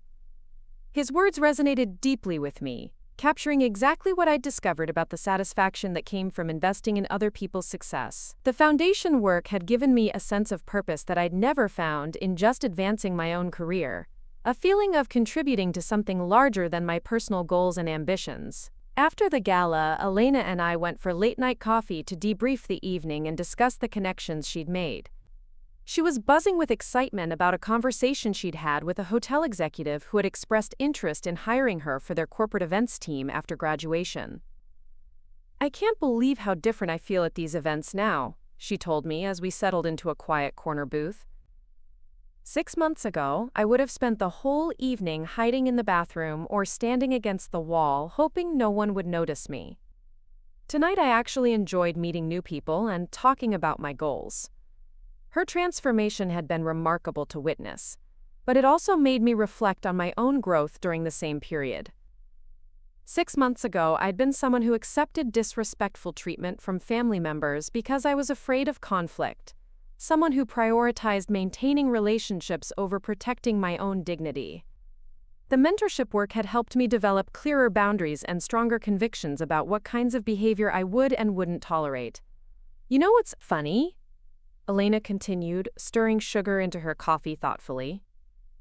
His words resonated deeply with me, capturing exactly what I'd discovered about the satisfaction that came from investing in other people's success. The foundation work had given me a sense of purpose that I'd never found in just advancing my own career, a feeling of contributing to something larger than my personal goals and ambitions. After the gala, Elena and I went for late-night coffee to debrief the evening and discuss the connections she'd made. She was buzzing with excitement about a conversation she'd had with a hotel executive who had expressed interest in hiring her for their corporate events team after graduation. "I can't believe how different I feel at these events now," she told me as we settled into a quiet corner booth. "6 months ago, I would have spent the whole evening hiding in the bathroom or standing against the wall, hoping no one would notice me. Tonight I actually enjoyed meeting new people and talking about my goals." Her transformation had been remarkable to witness, but it also made me reflect on my own growth during the same period. 6 months ago, I'd been someone who accepted disrespectful treatment from family members because I was afraid of conflict, someone who prioritized maintaining relationships over protecting my own dignity. The mentorship work had helped me develop clearer boundaries and stronger convictions about what kinds of behavior I would and wouldn't tolerate. "You know what's funny?" Elena continued, stirring sugar into her coffee thoughtfully.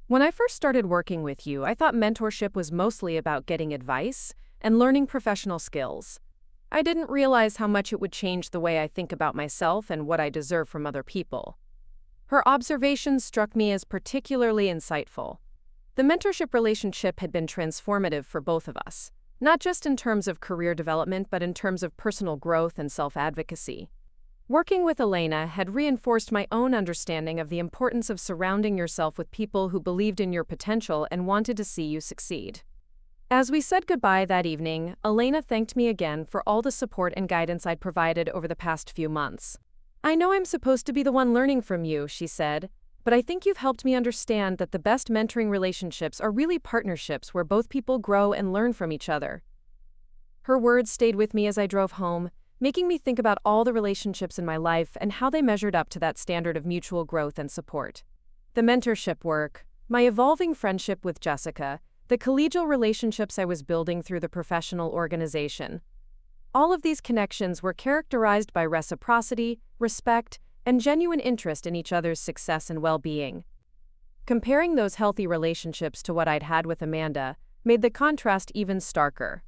"When I first started working with you, I thought mentorship was mostly about getting advice and learning professional skills. I didn't realize how much it would change the way I think about myself and what I deserve from other people." Her observations struck me as particularly insightful. The mentorship relationship had been transformative for both of us, not just in terms of career development but in terms of personal growth and self-advocacy. Working with Elena had reinforced my own understanding of the importance of surrounding yourself with people who believed in your potential and wanted to see you succeed. As we said goodbye that evening, Elena thanked me again for all the support and guidance I'd provided over the past few months. "I know I'm supposed to be the one learning from you," she said, "but I think you've helped me understand that the best mentoring relationships are really partnerships where both people grow and learn from each other." Her words stayed with me as I drove home, making me think about all the relationships in my life and how they measured up to that standard of mutual growth and support. The mentorship work, my evolving friendship with Jessica, the collegial relationships I was building through the professional organization. All of these connections were characterized by reciprocity, respect, and genuine interest in each other's success and well-being. Comparing those healthy relationships to what I'd had with Amanda made the contrast even starker.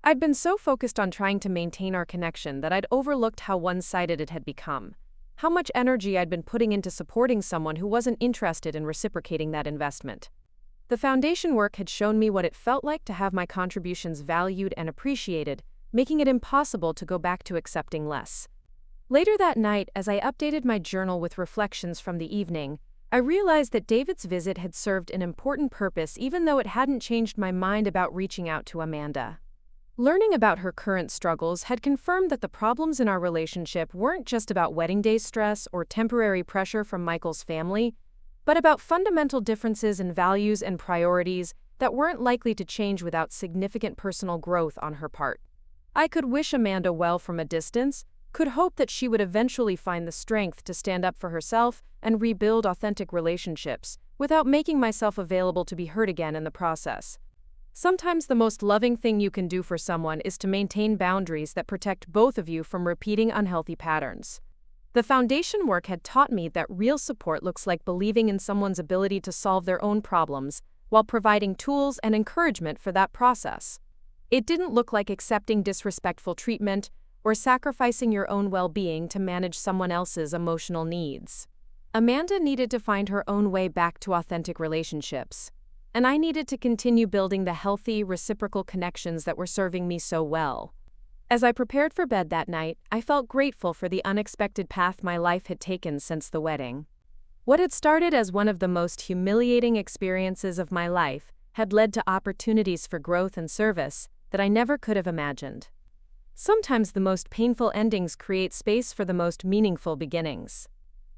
I'd been so focused on trying to maintain our connection that I'd overlooked how one-sided it had become, how much energy I'd been putting into supporting someone who wasn't interested in reciprocating that investment. The foundation work had shown me what it felt like to have my contributions valued and appreciated, making it impossible to go back to accepting less. Later that night, as I updated my journal with reflections from the evening, I realized that David's visit had served an important purpose even though it hadn't changed my mind about reaching out to Amanda. Learning about her current struggles had confirmed that the problems in our relationship weren't just about wedding day stress or temporary pressure from Michael's family, but about fundamental differences in values and priorities that weren't likely to change without significant personal growth on her part. I could wish Amanda well from a distance, could hope that she would eventually find the strength to stand up for herself and rebuild authentic relationships without making myself available to be hurt again in the process. Sometimes the most loving thing you can do for someone is to maintain boundaries that protect both of you from repeating unhealthy patterns. The foundation work had taught me that real support looks like believing in someone's ability to solve their own problems while providing tools and encouragement for that process. It didn't look like accepting disrespectful treatment or sacrificing your own well-being to manage someone else's emotional needs. Amanda needed to find her own way back to authentic relationships, and I needed to continue building the healthy, reciprocal connections that were serving me so well. As I prepared for bed that night, I felt grateful for the unexpected path my life had taken since the wedding. What had started as one of the most humiliating experiences of my life had led to opportunities for growth and service that I never could have imagined. Sometimes the most painful endings create space for the most meaningful beginnings.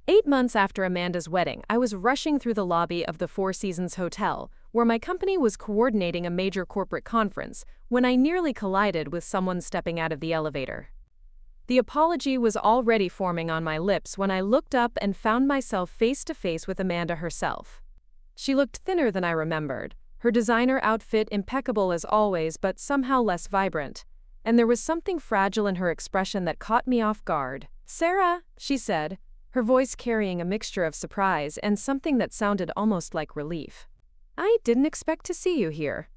8 months after Amanda's wedding, I was rushing through the lobby of the Four Seasons Hotel, where my company was coordinating a major corporate conference, when I nearly collided with someone stepping out of the elevator. The apology was already forming on my lips when I looked up and found myself face to face with Amanda herself. She looked thinner than I remembered, her designer outfit impeccable as always but somehow less vibrant, and there was something fragile in her expression that caught me off guard. "Sarah," she said, her voice carrying a mixture of surprise and something that sounded almost like relief. "I didn't expect to see you here."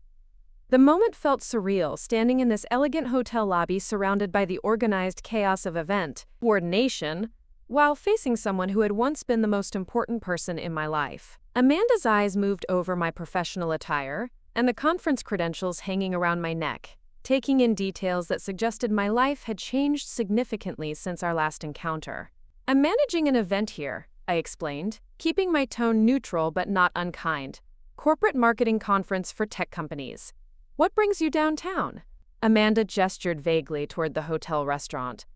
The moment felt surreal, standing in this elegant hotel lobby surrounded by the organized chaos of event coordination, while facing someone who had once been the most important person in my life. Amanda's eyes moved over my professional attire and the conference credentials hanging around my neck, taking in details that suggested my life had changed significantly since our last encounter. "I'm managing an event here," I explained, keeping my tone neutral but not unkind. "Corporate marketing conference for tech companies. What brings you downtown?" Amanda gestured vaguely toward the hotel restaurant.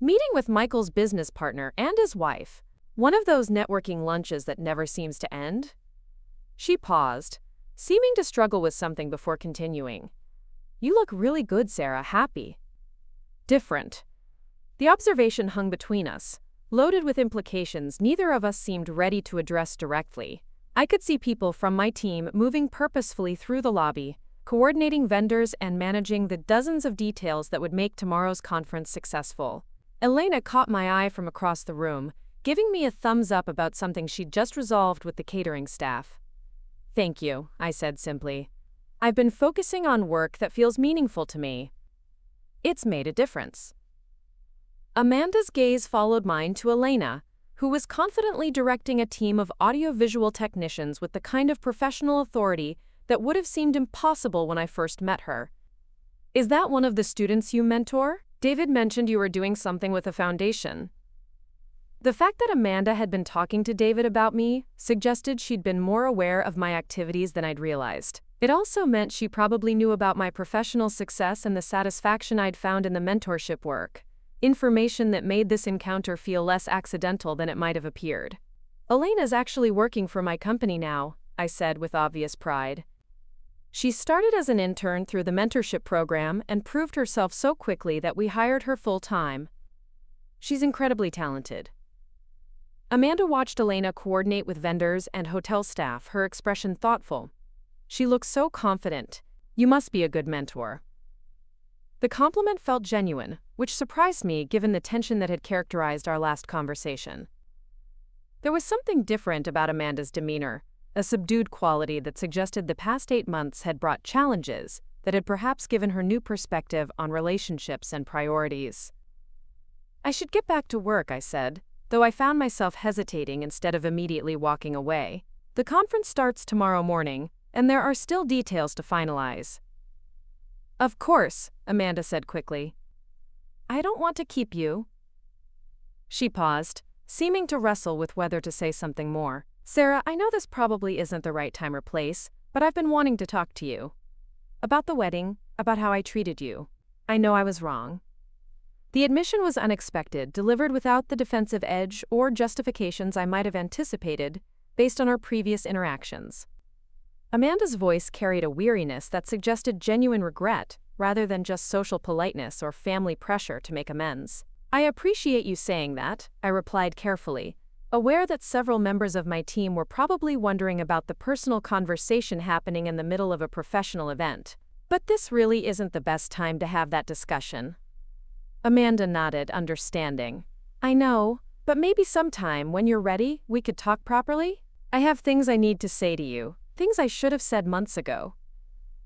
"Meeting with Michael's business partner and his wife. One of those networking lunches that never seems to end." She paused, seeming to struggle with something before continuing. "You look really good, Sarah, happy." "Different." The observation hung between us, loaded with implications neither of us seemed ready to address directly. I could see people from my team moving purposefully through the lobby, coordinating vendors and managing the dozens of details that would make tomorrow's conference successful. Elena caught my eye from across the room, giving me a thumbs up about something she'd just resolved with the catering staff. "Thank you," I said simply. "I've been focusing on work that feels meaningful to me. It's made a difference." Amanda's gaze followed mine to Elena, who was confidently directing a team of audiovisual technicians with the kind of professional authority that would have seemed impossible when I first met her. "Is that one of the students you mentor? David mentioned you were doing something with a foundation." The fact that Amanda had been talking to David about me suggested she'd been more aware of my activities than I'd realized. It also meant she probably knew about my professional success and the satisfaction I'd found in the mentorship work. Information that made this encounter feel less accidental than it might have appeared. "Elena's actually working for my company now," I said with obvious pride. "She started as an intern through the mentorship program and proved herself so quickly that we hired her full-time. She's incredibly talented." Amanda watched Elena coordinate with vendors and hotel staff, her expression thoughtful. "She looks so confident. You must be a good mentor." The compliment felt genuine, which surprised me given the tension that had characterized our last conversation. There was something different about Amanda's demeanor, a subdued quality that suggested the past 8 months had brought challenges that had perhaps given her new perspective on relationships and priorities. "I should get back to work," I said, though I found myself hesitating instead of immediately walking away. "The conference starts tomorrow morning, and there are still details to finalize." "Of course," Amanda said quickly. "I don't want to keep you." She paused, seeming to wrestle with whether to say something more. "Sarah, I know this probably isn't the right time or place, but I've been wanting to talk to you. About the wedding, about how I treated you. I know I was wrong." The admission was unexpected, delivered without the defensive edge or justifications I might have anticipated based on our previous interactions. Amanda's voice carried a weariness that suggested genuine regret rather than just social politeness or family pressure to make amends. "I appreciate you saying that," I replied carefully, aware that several members of my team were probably wondering about the personal conversation happening in the middle of a professional event. "But this really isn't the best time to have that discussion." Amanda nodded, understanding. "I know, but maybe sometime when you're ready, we could talk properly? I have things I need to say to you, things I should have said months ago."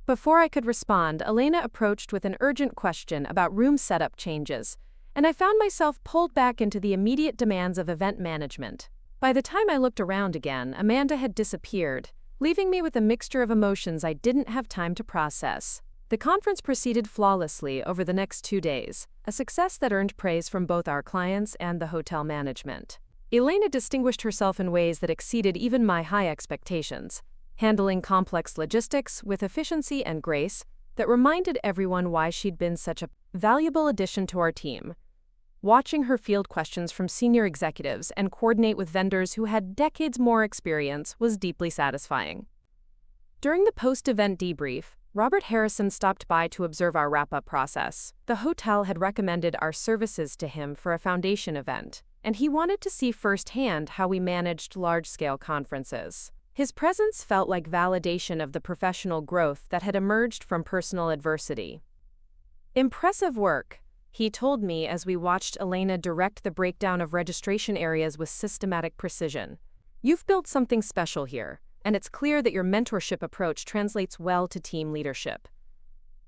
Before I could respond, Elena approached with an urgent question about room setup changes, and I found myself pulled back into the immediate demands of event management. By the time I looked around again, Amanda had disappeared, leaving me with a mixture of emotions I didn't have time to process. The conference proceeded flawlessly over the next 2 days, a success that earned praise from both our clients and the hotel management. Elena distinguished herself in ways that exceeded even my high expectations, handling complex logistics with efficiency and grace that reminded everyone why she'd been such a valuable addition to our team. Watching her field questions from senior executives and coordinate with vendors who had decades more experience was deeply satisfying. During the post-event debrief, Robert Harrison stopped by to observe our wrap-up process. The hotel had recommended our services to him for a foundation event, and he wanted to see firsthand how we managed large-scale conferences. His presence felt like validation of the professional growth that had emerged from personal adversity. "Impressive work," he told me as we watched Elena direct the breakdown of registration areas with systematic precision. "You've built something special here, and it's clear that your mentorship approach translates well to team leadership."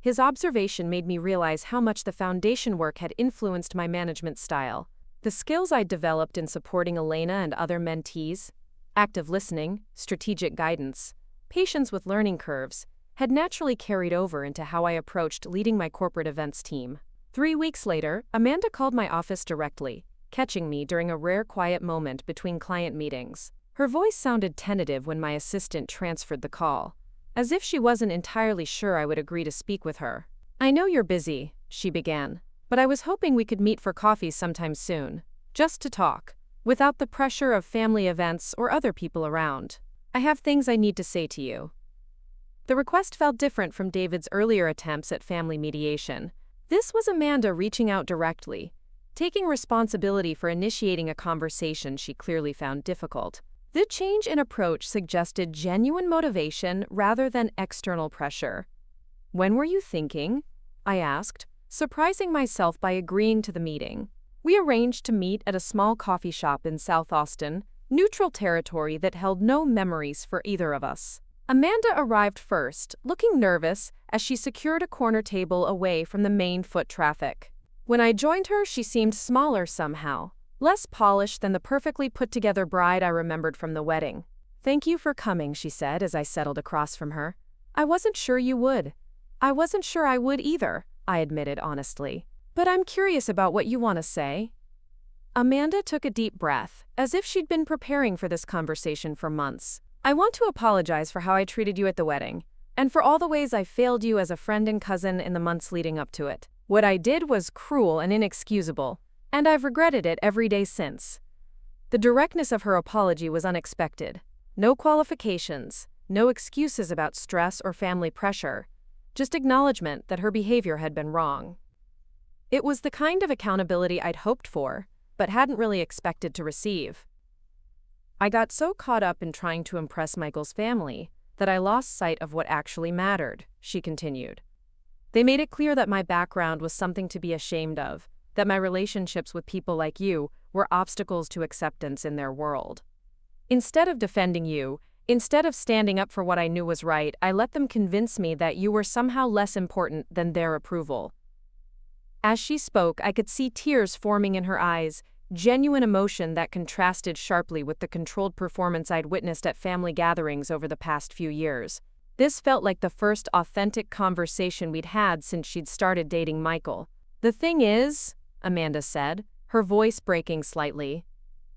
His observation made me realize how much the foundation work had influenced my management style. The skills I developed in supporting Elena and other mentees, active listening, strategic guidance, patience with learning curves, had naturally carried over into how I approached leading my corporate events team. 3 weeks later, Amanda called my office directly, catching me during a rare quiet moment between client meetings. Her voice sounded tentative when my assistant transferred the call, as if she wasn't entirely sure I would agree to speak with her. "I know you're busy," she began, "but I was hoping we could meet for coffee sometime soon, just to talk, without the pressure of family events or other people around. I have things I need to say to you." The request felt different from David's earlier attempts at family mediation. This was Amanda reaching out directly, taking responsibility for initiating a conversation she clearly found difficult. The change in approach suggested genuine motivation rather than external pressure. "When were you thinking?" I asked, surprising myself by agreeing to the meeting. We arranged to meet at a small coffee shop in South Austin, neutral territory that held no memories for either of us. Amanda arrived first, looking nervous as she secured a corner table away from the main foot traffic. When I joined her, she seemed smaller somehow, less polished than the perfectly put-together bride I remembered from the wedding. "Thank you for coming," she said as I settled across from her. "I wasn't sure you would." "I wasn't sure I would either," I admitted honestly. "But I'm curious about what you want to say." Amanda took a deep breath, as if she'd been preparing for this conversation for months. "I want to apologize for how I treated you at the wedding, and for all the ways I failed you as a friend and cousin in the months leading up to it. What I did was cruel and inexcusable, and I've regretted it every day since." The directness of her apology was unexpected. No qualifications, no excuses about stress or family pressure, just acknowledgement that her behavior had been wrong. It was the kind of accountability I'd hoped for, but hadn't really expected to receive. "I got so caught up in trying to impress Michael's family that I lost sight of what actually mattered," she continued. "They made it clear that my background was something to be ashamed of, that my relationships with people like you were obstacles to acceptance in their world. Instead of defending you, instead of standing up for what I knew was right, I let them convince me that you were somehow less important than their approval." As she spoke, I could see tears forming in her eyes, genuine emotion that contrasted sharply with the controlled performance I'd witnessed at family gatherings over the past few years. This felt like the first authentic conversation we'd had since she'd started dating Michael. "The thing is," Amanda said, her voice breaking slightly,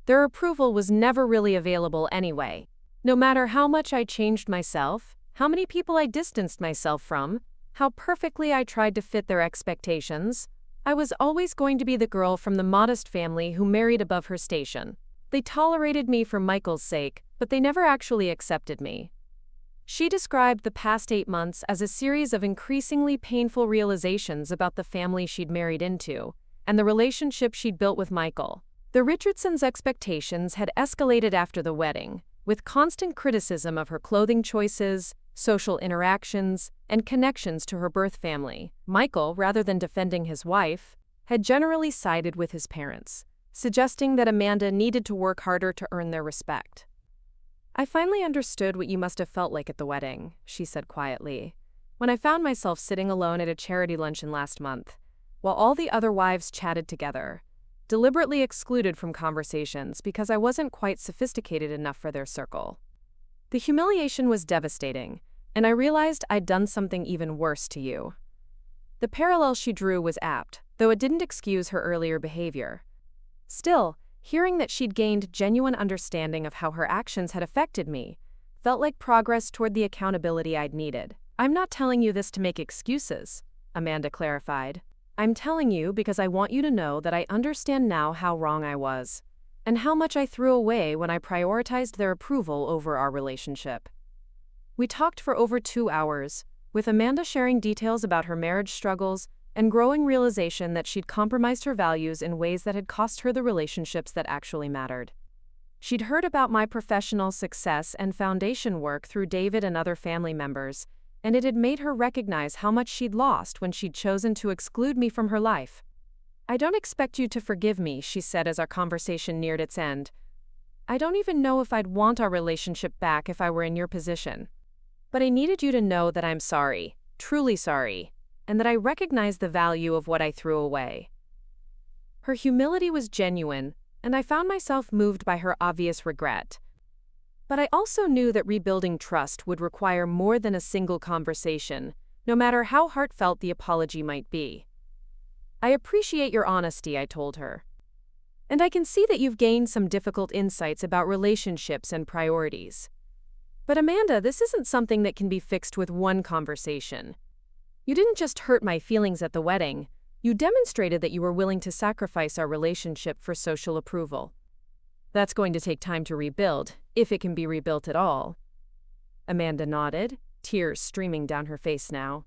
"their approval was never really available anyway. No matter how much I changed myself, how many people I distanced myself from, how perfectly I tried to fit their expectations, I was always going to be the girl from the modest family who married above her station. They tolerated me for Michael's sake, but they never actually accepted me." She described the past 8 months as a series of increasingly painful realizations about the family she'd married into, and the relationship she'd built with Michael. The Richardsons' expectations had escalated after the wedding, with constant criticism of her clothing choices, social interactions, and connections to her birth family. Michael, rather than defending his wife, had generally sided with his parents, suggesting that Amanda needed to work harder to earn their respect. "I finally understood what you must have felt like at the wedding," she said quietly, "when I found myself sitting alone at a charity luncheon last month, while all the other wives chatted together, deliberately excluded from conversations because I wasn't quite sophisticated enough for their circle. The humiliation was devastating, and I realized I'd done something even worse to you." The parallel she drew was apt, though it didn't excuse her earlier behavior. Still, Hearing that she'd gained genuine understanding of how her actions had affected me felt like progress toward the accountability I'd needed. "I'm not telling you this to make excuses," Amanda clarified. "I'm telling you because I want you to know that I understand now how wrong I was, and how much I threw away when I prioritized their approval over our relationship." We talked for over 2 hours, with Amanda sharing details about her marriage struggles and growing realization that she'd compromised her values in ways that had cost her the relationships that actually mattered. She'd heard about my professional success and foundation work through David and other family members, and it had made her recognize how much she'd lost when she'd chosen to exclude me from her life. "I don't expect you to forgive me," she said as our conversation neared its end. "I don't even know if I'd want our relationship back if I were in your position. But I needed you to know that I'm sorry, truly sorry, and that I recognize the value of what I threw away." Her humility was genuine, and I found myself moved by her obvious regret. But I also knew that rebuilding trust would require more than a single conversation, no matter how heartfelt the apology might be. "I appreciate your honesty," I told her. "And I can see that you've gained some difficult insights about relationships and priorities. But Amanda, this isn't something that can be fixed with one conversation. You didn't just hurt my feelings at the wedding, you demonstrated that you were willing to sacrifice our relationship for social approval. That's going to take time to rebuild, if it can be rebuilt at all." Amanda nodded, tears streaming down her face now.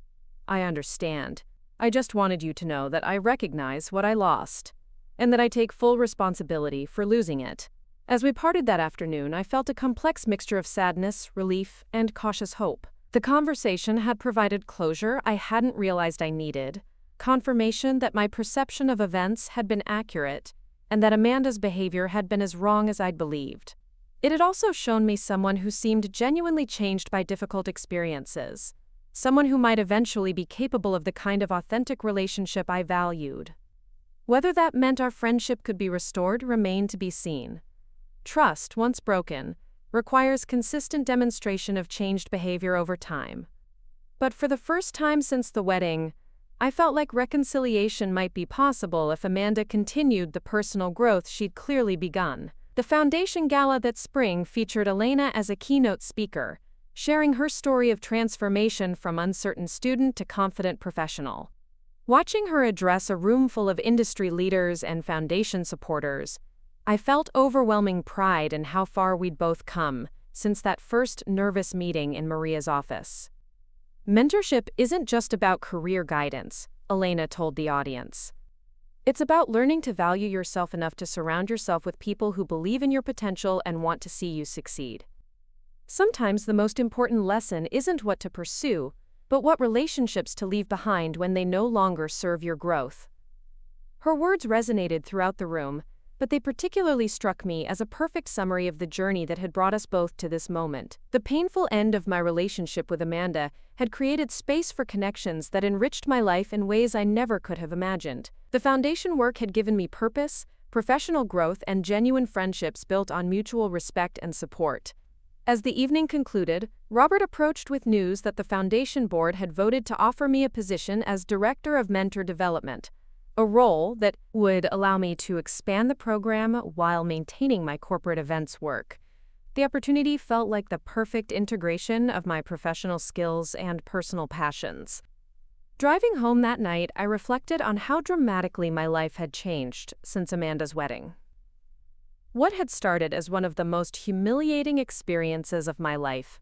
"I understand. I just wanted you to know that I recognize what I lost, and that I take full responsibility for losing it." As we parted that afternoon, I felt a complex mixture of sadness, relief, and cautious hope. The conversation had provided closure I hadn't realized I needed, confirmation that my perception of events had been accurate, and that Amanda's behavior had been as wrong as I'd believed. It had also shown me someone who seemed genuinely changed by difficult experiences, someone who might eventually be capable of the kind of authentic relationship I valued. Whether that meant our friendship could be restored remained to be seen. Trust, once broken, requires consistent demonstration of changed behavior over time. But for the first time since the wedding, I felt like reconciliation might be possible if Amanda continued the personal growth she'd clearly begun. The Foundation Gala that spring featured Elena as a keynote speaker, sharing her story of transformation from uncertain student to confident professional. Watching her address a room full of industry leaders and foundation supporters, I felt overwhelming pride in how far we'd both come since that first nervous meeting in Maria's office. "Mentorship isn't just about career guidance," Elena told the audience. "It's about learning to value yourself enough to surround yourself with people who believe in your potential and want to see you succeed. Sometimes the most important lesson isn't what to pursue, but what relationships to leave behind when they no longer serve your growth." Her words resonated throughout the room, but they particularly struck me as a perfect summary of the journey that had brought us both to this moment. The painful end of my relationship with Amanda had created space for connections that enriched my life in ways I never could have imagined. The foundation work had given me purpose, professional growth, and genuine friendships built on mutual respect and support. As the evening concluded, Robert approached with news that the foundation board had voted to offer me a position as Director of Mentor Development, a role that would allow me to expand the program while maintaining my corporate events work. The opportunity felt like the perfect integration of my professional skills and personal passions. Driving home that night, I reflected on how dramatically my life had changed since Amanda's wedding. What had started as one of the most humiliating experiences of my life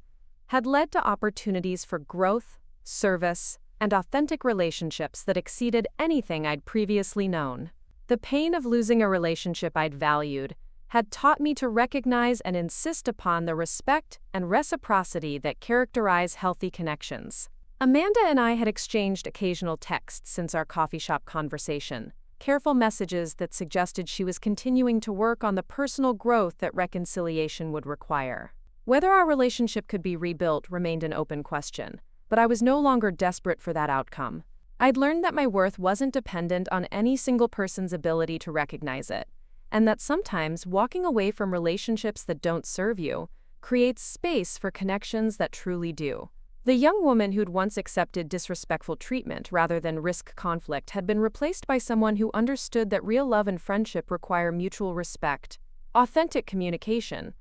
had led to opportunities for growth, service, and authentic relationships that exceeded anything I'd previously known. The pain of losing a relationship I'd valued had taught me to recognize and insist upon the respect and reciprocity that characterize healthy connections. Amanda and I had exchanged occasional texts since our coffee shop conversation, careful messages that suggested she was continuing to work on the personal growth that reconciliation would require. Whether our relationship could be rebuilt remained an open question, but I was no longer desperate for that outcome. I'd learned that my worth wasn't dependent on any single person's ability to recognize it, and that sometimes walking away from relationships that don't serve you creates space for connections that truly do. The young woman who'd once accepted disrespectful treatment rather than risk conflict had been replaced by someone who understood that real love and friendship require mutual respect, authentic communication,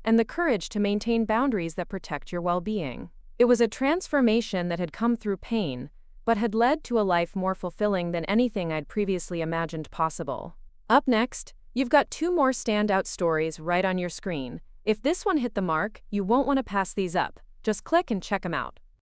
and the courage to maintain boundaries that protect your well-being. It was a transformation that had come through pain, but had led to a life more fulfilling than anything I'd previously imagined possible. Up next, you've got 2 more standout stories right on your screen. If this one hit the mark, you won't want to pass these up. Just click and check them out.